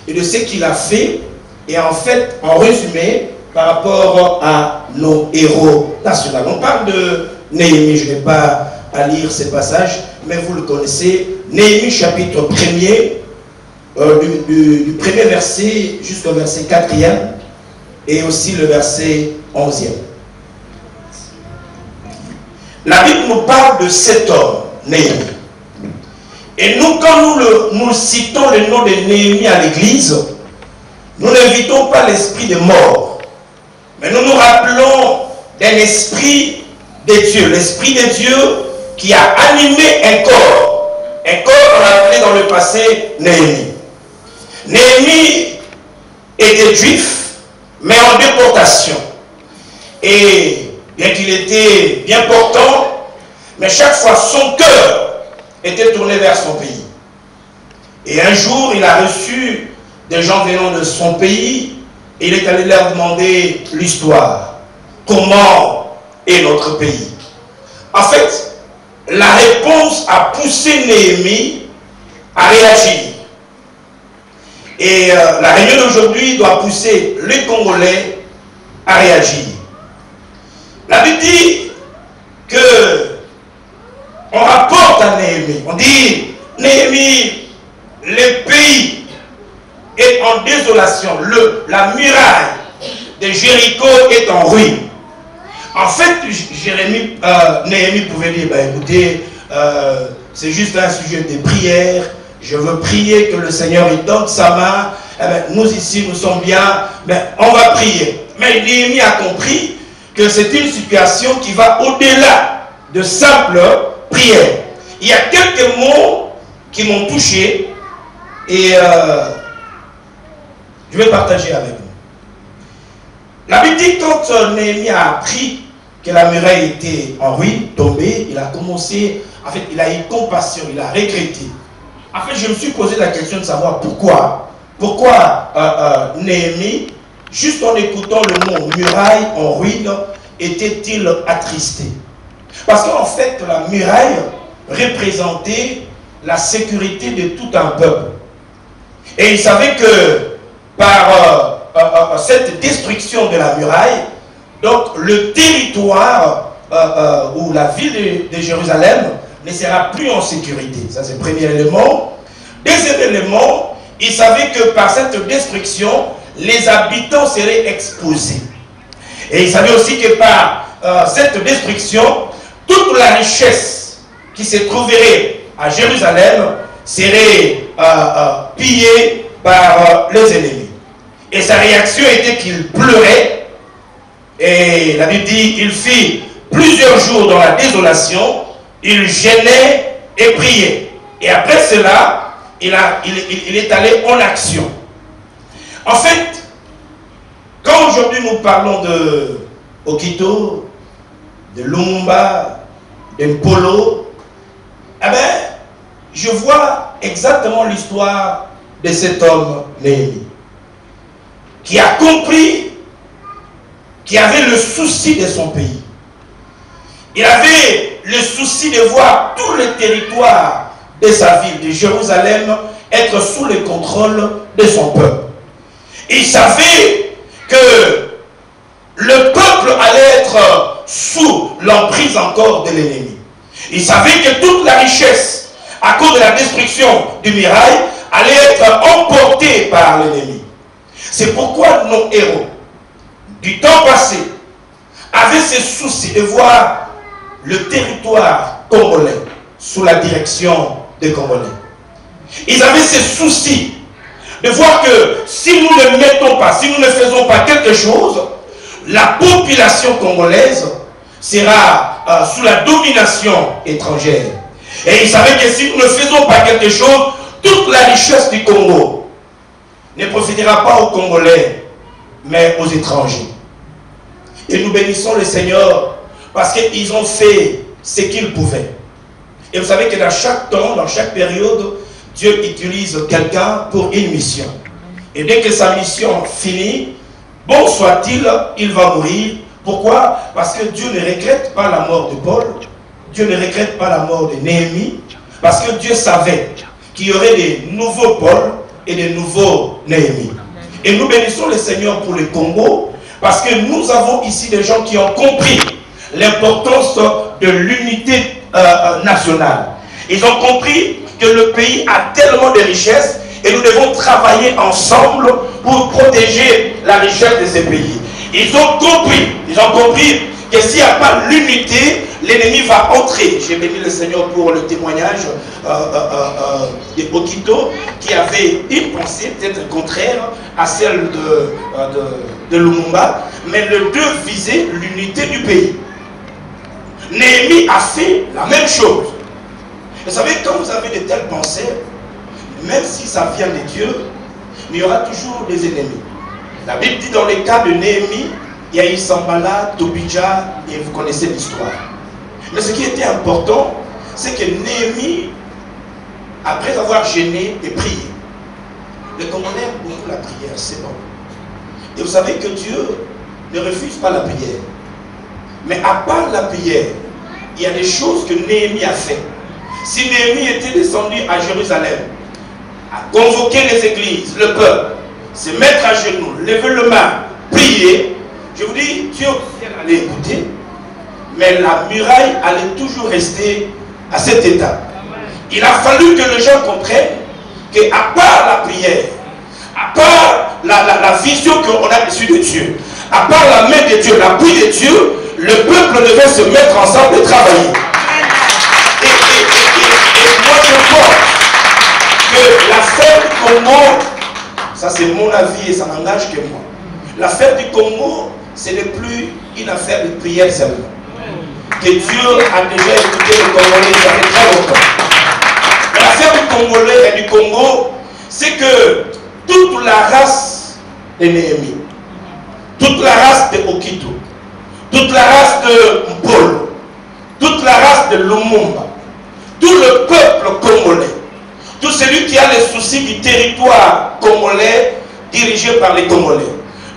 et de ce qu'il a fait. Et en fait, en résumé, par rapport à nos héros nationaux. On parle de Néhémie, je n'ai pas à lire ces passages, mais vous le connaissez. Néhémie chapitre 1er, du premier verset jusqu'au verset 4e, et aussi le verset 11e. La Bible nous parle de cet homme, Néhémie. Et nous, quand nous citons le nom de Néhémie à l'église, nous n'invitons pas l'esprit de mort, mais nous nous rappelons d'un esprit de Dieu, l'esprit de Dieu qui a animé un corps qu'on appelait dans le passé Néhémie. Néhémie était juif, mais en déportation. Et bien qu'il était bien portant, mais chaque fois son cœur était tourné vers son pays. Et un jour, il a reçu des gens venant de son pays, et il est allé leur demander l'histoire. Comment est notre pays? En fait, la réponse a poussé Néhémie à réagir. Et la réunion d'aujourd'hui doit pousser les Congolais à réagir. La Bible dit que on rapporte à Néhémie, on dit Néhémie, le pays est en désolation, la muraille de Jéricho est en ruine. En fait, Néhémie pouvait dire, écoutez, c'est juste un sujet de prière, je veux prier que le Seigneur il donne sa main, nous ici nous sommes bien, on va prier. Mais Néhémie a compris que c'est une situation qui va au-delà de simple prière. Il y a quelques mots qui m'ont touché et Je vais partager avec vous. La Bible dit, quand Néhémie a appris que la muraille était en ruine, tombée, il a commencé, en fait, il a eu compassion, il a regretté. En fait, je me suis posé la question de savoir pourquoi. Pourquoi Néhémie, juste en écoutant le mot muraille en ruine, était-il attristé? Parce qu'en fait, la muraille représentait la sécurité de tout un peuple. Et il savait que par cette destruction de la muraille, donc le territoire ou la ville de Jérusalem ne sera plus en sécurité. Ça, c'est le premier élément. Deuxième élément, il savait que par cette destruction, les habitants seraient exposés. Et il savait aussi que par cette destruction, toute la richesse qui se trouverait à Jérusalem serait pillée par les ennemis. Et sa réaction était qu'il pleurait. Et la Bible dit, il fit plusieurs jours dans la désolation, il gênait et priait. Et après cela, il est allé en action. En fait, quand aujourd'hui nous parlons de Okito, de Lumumba, de Mpolo, eh bien, je vois exactement l'histoire de cet homme Néhémie, qui a compris, qui avait le souci de son pays. Il avait le souci de voir tout le territoire de sa ville, de Jérusalem, être sous le contrôle de son peuple. Il savait que le peuple allait être sous l'emprise encore de l'ennemi. Il savait que toute la richesse, à cause de la destruction du muraille, allait être emportée par l'ennemi. C'est pourquoi nos héros du temps passé avaient ce souci de voir le territoire congolais sous la direction des Congolais. Ils avaient ce souci de voir que si nous ne mettons pas, si nous ne faisons pas quelque chose, la population congolaise sera sous la domination étrangère. Et ils savaient que si nous ne faisons pas quelque chose, toute la richesse du Congo ne profitera pas aux Congolais, mais aux étrangers. Et nous bénissons le Seigneur parce qu'ils ont fait ce qu'ils pouvaient. Et vous savez que dans chaque temps, dans chaque période, Dieu utilise quelqu'un pour une mission. Et dès que sa mission finit, bon soit-il, il va mourir. Pourquoi? Parce que Dieu ne regrette pas la mort de Paul. Dieu ne regrette pas la mort de Néhémie. Parce que Dieu savait qu'il y aurait des nouveaux Paul et des nouveaux Néhémie. Et nous bénissons le Seigneur pour le Congo. Parce que nous avons ici des gens qui ont compris l'importance de l'unité nationale. Ils ont compris que le pays a tellement de richesses et nous devons travailler ensemble pour protéger la richesse de ces pays. Ils ont compris que s'il n'y a pas l'unité, l'ennemi va entrer. J'ai béni le Seigneur pour le témoignage de Okito qui avait une pensée peut-être contraire à celle de Lumumba, mais les deux visaient l'unité du pays. Néhémie a fait la même chose. Vous savez, quand vous avez de telles pensées, même si ça vient de Dieu, il y aura toujours des ennemis. La Bible dit dans le cas de Néhémie, il y a eu Sambala, Tobija, et vous connaissez l'histoire. Mais ce qui était important, c'est que Néhémie, après avoir gêné et prié, les Congolais aiment beaucoup la prière, c'est bon. Et vous savez que Dieu ne refuse pas la prière. Mais à part la prière, il y a des choses que Néhémie a fait. Si Néhémie était descendu à Jérusalem, à convoquer les églises, le peuple, se mettre à genoux, lever le main, prier, je vous dis, Dieu allait écouter, mais la muraille allait toujours rester à cet état. Il a fallu que les gens comprennent qu'à part la prière, à part la vision qu'on a reçue de Dieu, à part la main de Dieu, l'appui de Dieu, le peuple devait se mettre ensemble et travailler. Et moi je vois que l'affaire du Congo, ça c'est mon avis et ça n'engage que moi. L'affaire du Congo, ce n'est plus une affaire de prière seulement. Que Dieu a déjà écouté le Congolais, ça fait très longtemps. L'affaire du Congolais et du Congo, c'est que toute la race de Néhémie, toute la race de Okito, toute la race de Mpolo, toute la race de Lumumba, tout le peuple congolais, tout celui qui a les soucis du territoire congolais dirigé par les Congolais,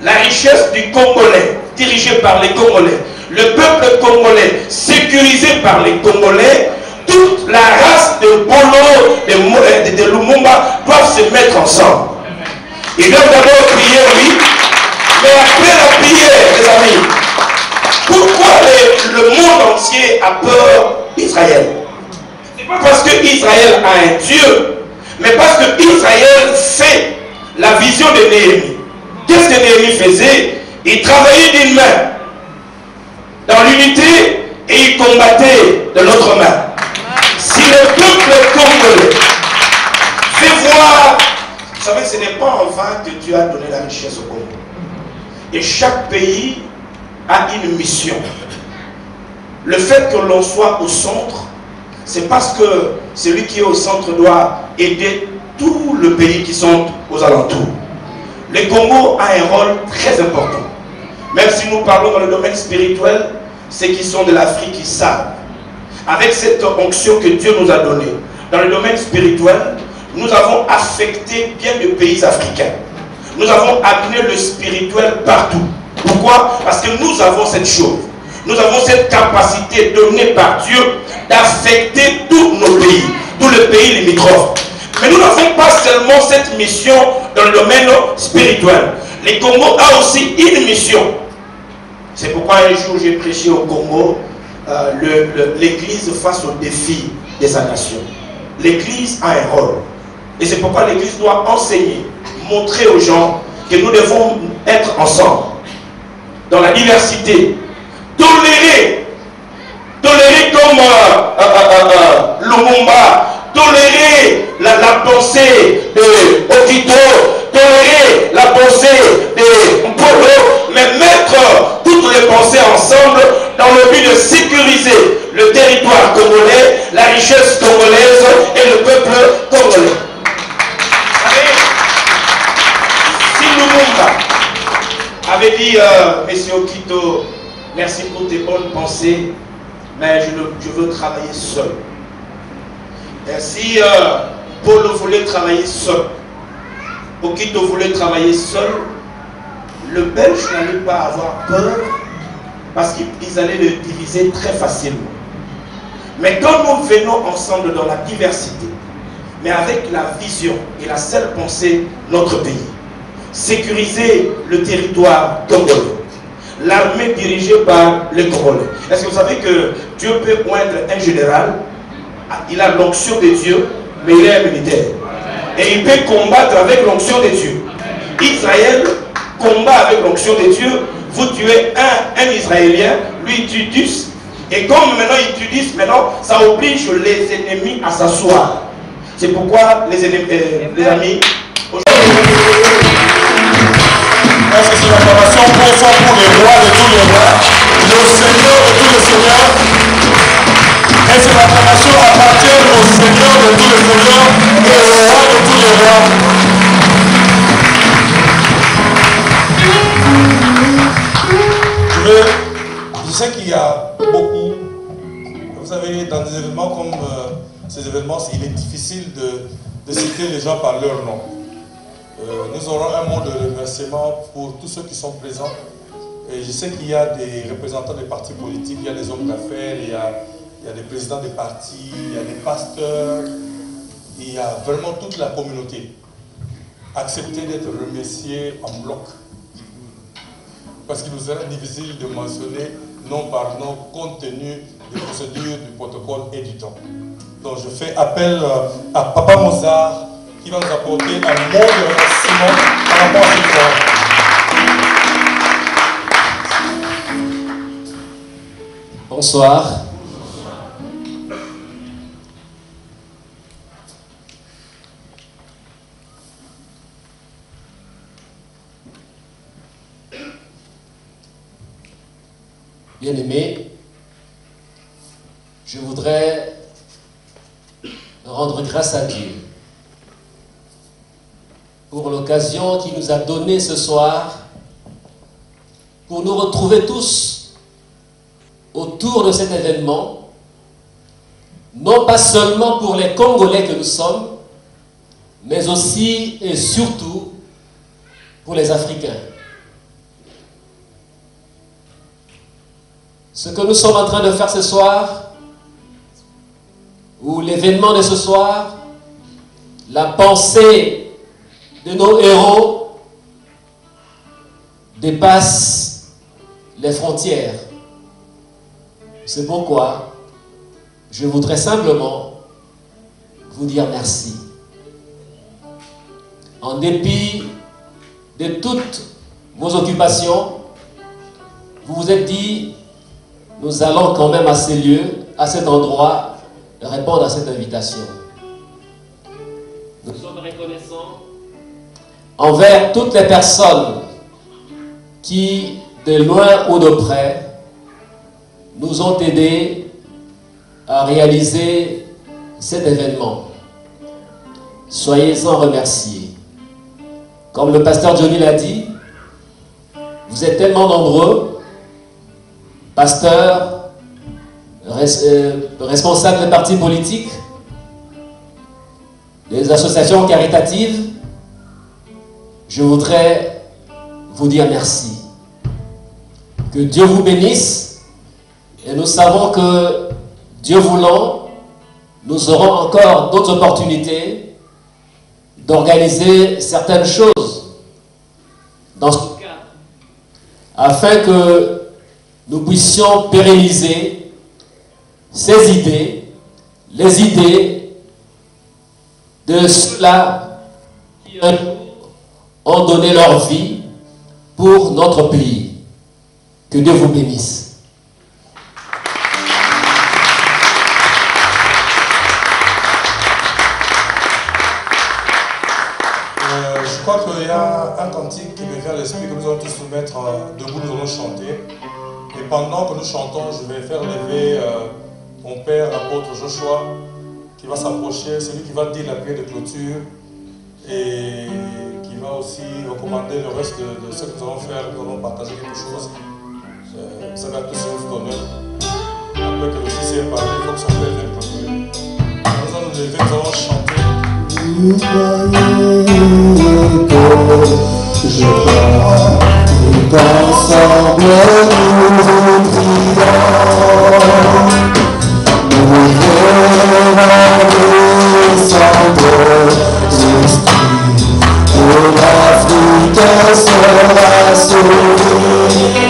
la richesse du Congolais dirigée par les Congolais, le peuple congolais sécurisé par les Congolais, toute la race de Polo, de Lumumba doivent se mettre ensemble. Ils doivent d'abord prier, oui, mais après la prière, les amis, pourquoi le monde entier a peur d'Israël? C'est pas parce que Israël a un Dieu, mais parce que Israël fait la vision de Néhémie. Qu'est-ce que Néhémie faisait? Il travaillait d'une main dans l'unité et il combattait de l'autre main. Si le peuple congolais fait voir, vous savez, ce n'est pas en vain que Dieu a donné la richesse au Congo. Et chaque pays a une mission. Le fait que l'on soit au centre, c'est parce que celui qui est au centre doit aider tout le pays qui sont aux alentours. Le Congo a un rôle très important. Même si nous parlons dans le domaine spirituel, ceux qui sont de l'Afrique qui savent. Avec cette onction que Dieu nous a donnée, dans le domaine spirituel, nous avons affecté bien de pays africains. Nous avons amené le spirituel partout. Pourquoi? Parce que nous avons cette chose. Nous avons cette capacité donnée par Dieu d'affecter tous nos pays, tous les pays limitrophes. Mais nous n'avons pas seulement cette mission dans le domaine spirituel. Le Congo a aussi une mission. C'est pourquoi un jour j'ai prêché au Congo l'Église face aux défis de sa nation. L'Église a un rôle. Et c'est pourquoi l'Église doit enseigner, montrer aux gens que nous devons être ensemble, dans la diversité, tolérer comme Lumumba, tolérer la pensée de Okito, tolérer la pensée de Mpolo, mais mettre toutes les pensées ensemble dans le but de sécuriser le territoire congolais, la richesse congolaise et le peuple congolais. Si Lumumba avait dit, Monsieur Okito, merci pour tes bonnes pensées, mais je veux travailler seul. Et si Polo voulait travailler seul, Okito voulait travailler seul, le Belge n'allait pas avoir peur parce qu'ils allaient le diviser très facilement. Mais quand nous venons ensemble dans la diversité, mais avec la vision et la seule pensée, notre pays, sécuriser le territoire congolais, l'armée dirigée par les Congolais. Est-ce que vous savez que Dieu peut poindre un général? Il a l'onction de Dieu, mais il est un militaire. Et il peut combattre avec l'onction de Dieu. Israël combat avec l'onction de Dieu. Vous tuez un Israélien, lui il tue 10. Et comme maintenant il tue 10, maintenant ça oblige les ennemis à s'asseoir. C'est pourquoi les amis, est-ce que c'est l'acclamation pour les rois de tous les rois, le Seigneur de tous les seigneurs? Et c'est l'acclamation appartient au Seigneur de tous les seigneurs et au roi de tous les rois. Je sais qu'il y a beaucoup, vous savez, dans des événements comme ces événements, il est difficile de citer les gens par leur nom. Nous aurons un mot de remerciement pour tous ceux qui sont présents. Et je sais qu'il y a des représentants des partis politiques, il y a des hommes d'affaires, il y a des présidents des partis, il y a des pasteurs, il y a vraiment toute la communauté. Acceptez d'être remerciés en bloc. Parce qu'il nous serait difficile de mentionner nom par nom compte tenu des procédures, du protocole et du temps. Donc je fais appel à Papa Mozart qui va nous apporter un mot de remerciement par rapport à cette fois. Bonsoir. Bien-aimés, je voudrais rendre grâce à Dieu pour l'occasion qu'il nous a donnée ce soir pour nous retrouver tous autour de cet événement, non pas seulement pour les Congolais que nous sommes, mais aussi et surtout pour les Africains. Ce que nous sommes en train de faire ce soir, ou l'événement de ce soir, la pensée de nos héros dépasse les frontières. C'est pourquoi je voudrais simplement vous dire merci. En dépit de toutes vos occupations, vous vous êtes dit, nous allons quand même à ces lieux, à cet endroit, répondre à cette invitation. Nous sommes reconnaissants envers toutes les personnes qui, de loin ou de près, nous ont aidés à réaliser cet événement. Soyez-en remerciés. Comme le pasteur Johnny l'a dit, vous êtes tellement nombreux, pasteurs, responsables des partis politiques, des associations caritatives, je voudrais vous dire merci. Que Dieu vous bénisse, et nous savons que, Dieu voulant, nous aurons encore d'autres opportunités d'organiser certaines choses dans ce cas, afin que nous puissions pérenniser ces idées, les idées de ceux-là qui un jour ont donné leur vie pour notre pays. Que Dieu vous bénisse. Je crois qu'il y a un cantique qui me vient à l'esprit que nous allons tous nous mettre debout, nous allons chanter. Et pendant que nous chantons, je vais faire lever mon père, l'apôtre Joshua, qui va s'approcher, c'est lui qui va dire la prière de clôture et qui va aussi recommander le reste de ce que nous allons faire. Nous allons partager quelque chose. Ça va tous vous donner. Après que le fils est parlé, il faut que son père vienne clôturer. Nous allons nous lever, nous allons chanter. Vous croyez que je crois, tout ensemble nous prions. Nous verrons descendre l'esprit, et l'Afrique sera sauvée.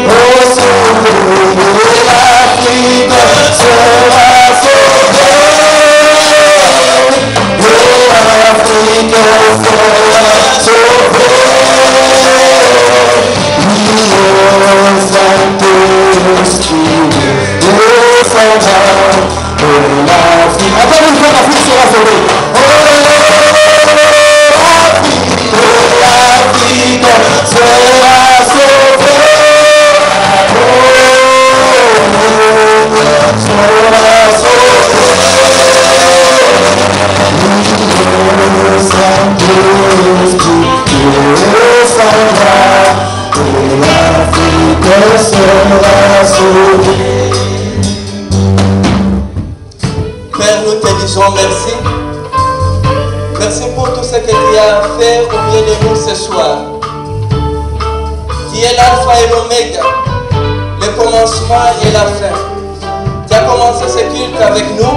Oh, sauvée, l'Afrique sera sauvée. L'Afrique sera sauvée. Saint-Esprit descendra. Encore une fois, l'Afrique sera sauvée. Oh, l'Afrique sera sauvée. Oh, sera sauvée. Saint-Esprit descendra. Et l'Afrique sera sauvée. Père, nous te disons merci. Merci pour tout ce que tu as fait au milieu de nous ce soir. Tu es l'alpha et l'oméga, le commencement et la fin. Tu as commencé ce culte avec nous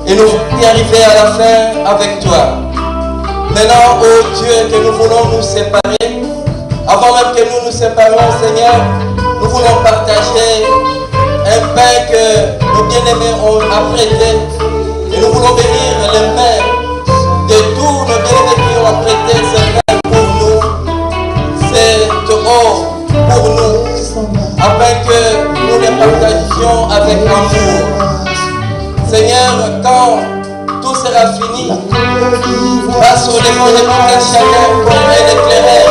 et nous voulons y arriver à la fin avec toi. Maintenant, oh Dieu, que nous voulons nous séparer, avant même que nous nous séparions, Seigneur, nous voulons partager un pain que nos bien-aimés ont apprêté. Et nous voulons bénir les mains de tous nos bien-aimés qui ont prêté ce pain pour nous, cet or pour nous, afin que nous les partagions avec amour. Seigneur, quand tout sera fini, va sur les mains de tout un chacun comme un éclaireur,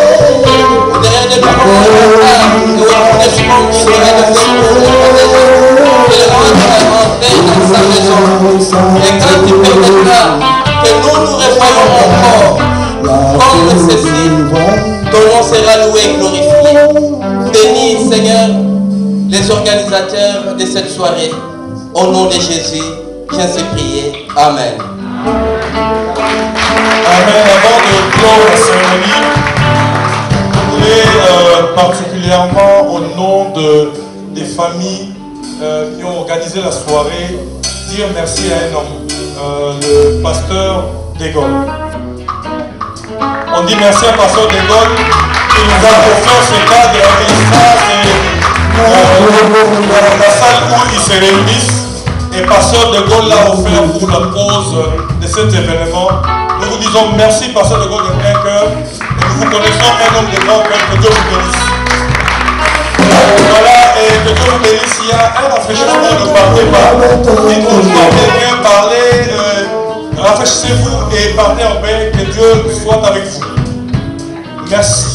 derrière de nous comme un retard, et au fond des chemins qui seraient de faire pour nous protéger, et le rendre entrer dans sa maison. Et quand tu permettras que nous nous revoyons encore, comme ceci, Bénis, Seigneur, les organisateurs de cette soirée. Au nom de Jésus, j'ainsi prié. Amen. Amen. Avant de clore la cérémonie, je voulais particulièrement au nom des familles qui ont organisé la soirée, dire merci à un homme, le pasteur Degol. On dit merci à pasteur Degol qui nous a offert ce cadre et la salle où ils se réunissent. Et pasteur Degol l'a offert pour la cause de cet événement. Nous vous disons merci, pasteur Degol, de plein cœur. Et nous vous connaissons un homme de grand cœur. Que Dieu vous bénisse. Voilà, et que Dieu vous bénisse. Il y a un rafraîchissement, ne partez pas. Dites-nous à quelqu'un, parlez, rafraîchissez-vous et partez en paix. Que Dieu soit avec vous. Merci.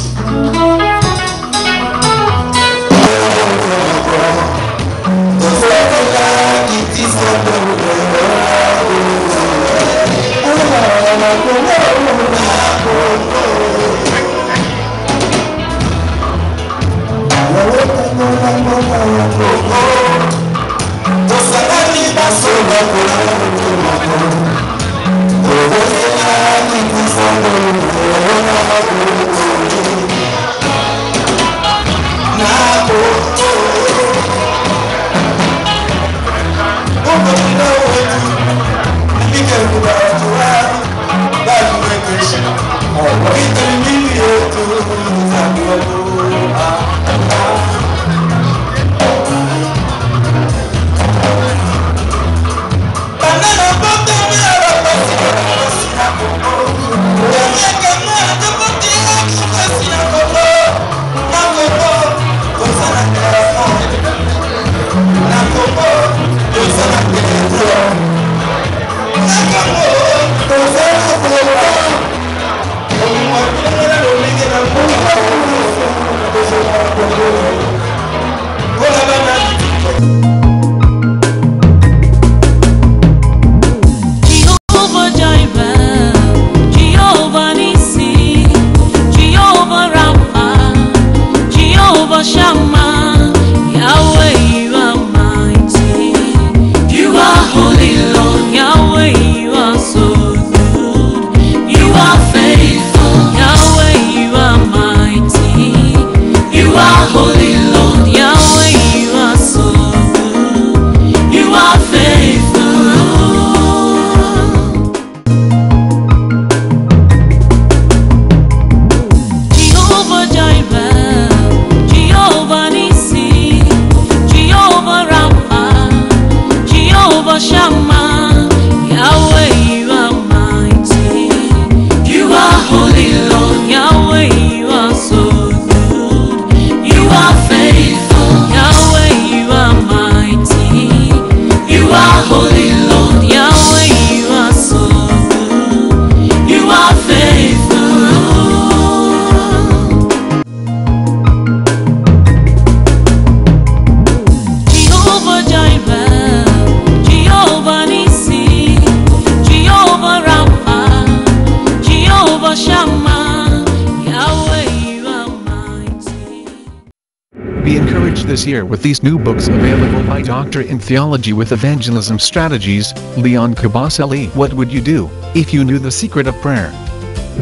Be encouraged this year with these new books available by Doctor in Theology with Evangelism Strategies, Leon Kabasele. What would you do if you knew the secret of prayer?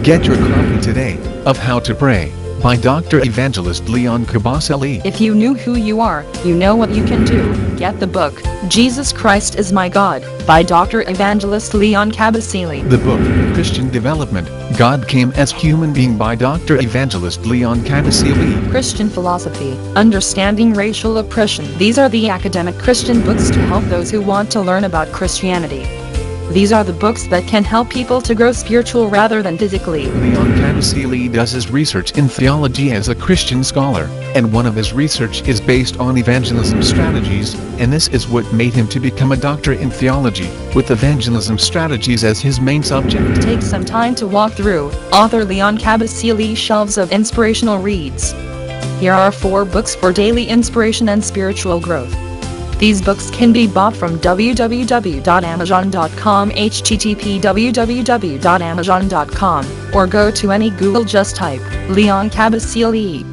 Get your copy today of How to Pray by Dr. Evangelist Leon Kabasele. If you knew who you are, you know what you can do. Get the book, Jesus Christ is My God, by Dr. Evangelist Leon Kabasele. The book, Christian Development, God Came as Human Being by Dr. Evangelist Leon Kabasele. Christian Philosophy, Understanding Racial Oppression. These are the academic Christian books to help those who want to learn about Christianity. These are the books that can help people to grow spiritual rather than physically. Leon Kabasele does his research in theology as a Christian scholar, and one of his research is based on evangelism strategies, and this is what made him to become a doctor in theology, with evangelism strategies as his main subject. Take some time to walk through author Leon Kabasele's shelves of inspirational reads. Here are 4 books for daily inspiration and spiritual growth. These books can be bought from www.amazon.com, http://www.amazon.com, or go to any Google, just type Leon Kabasele.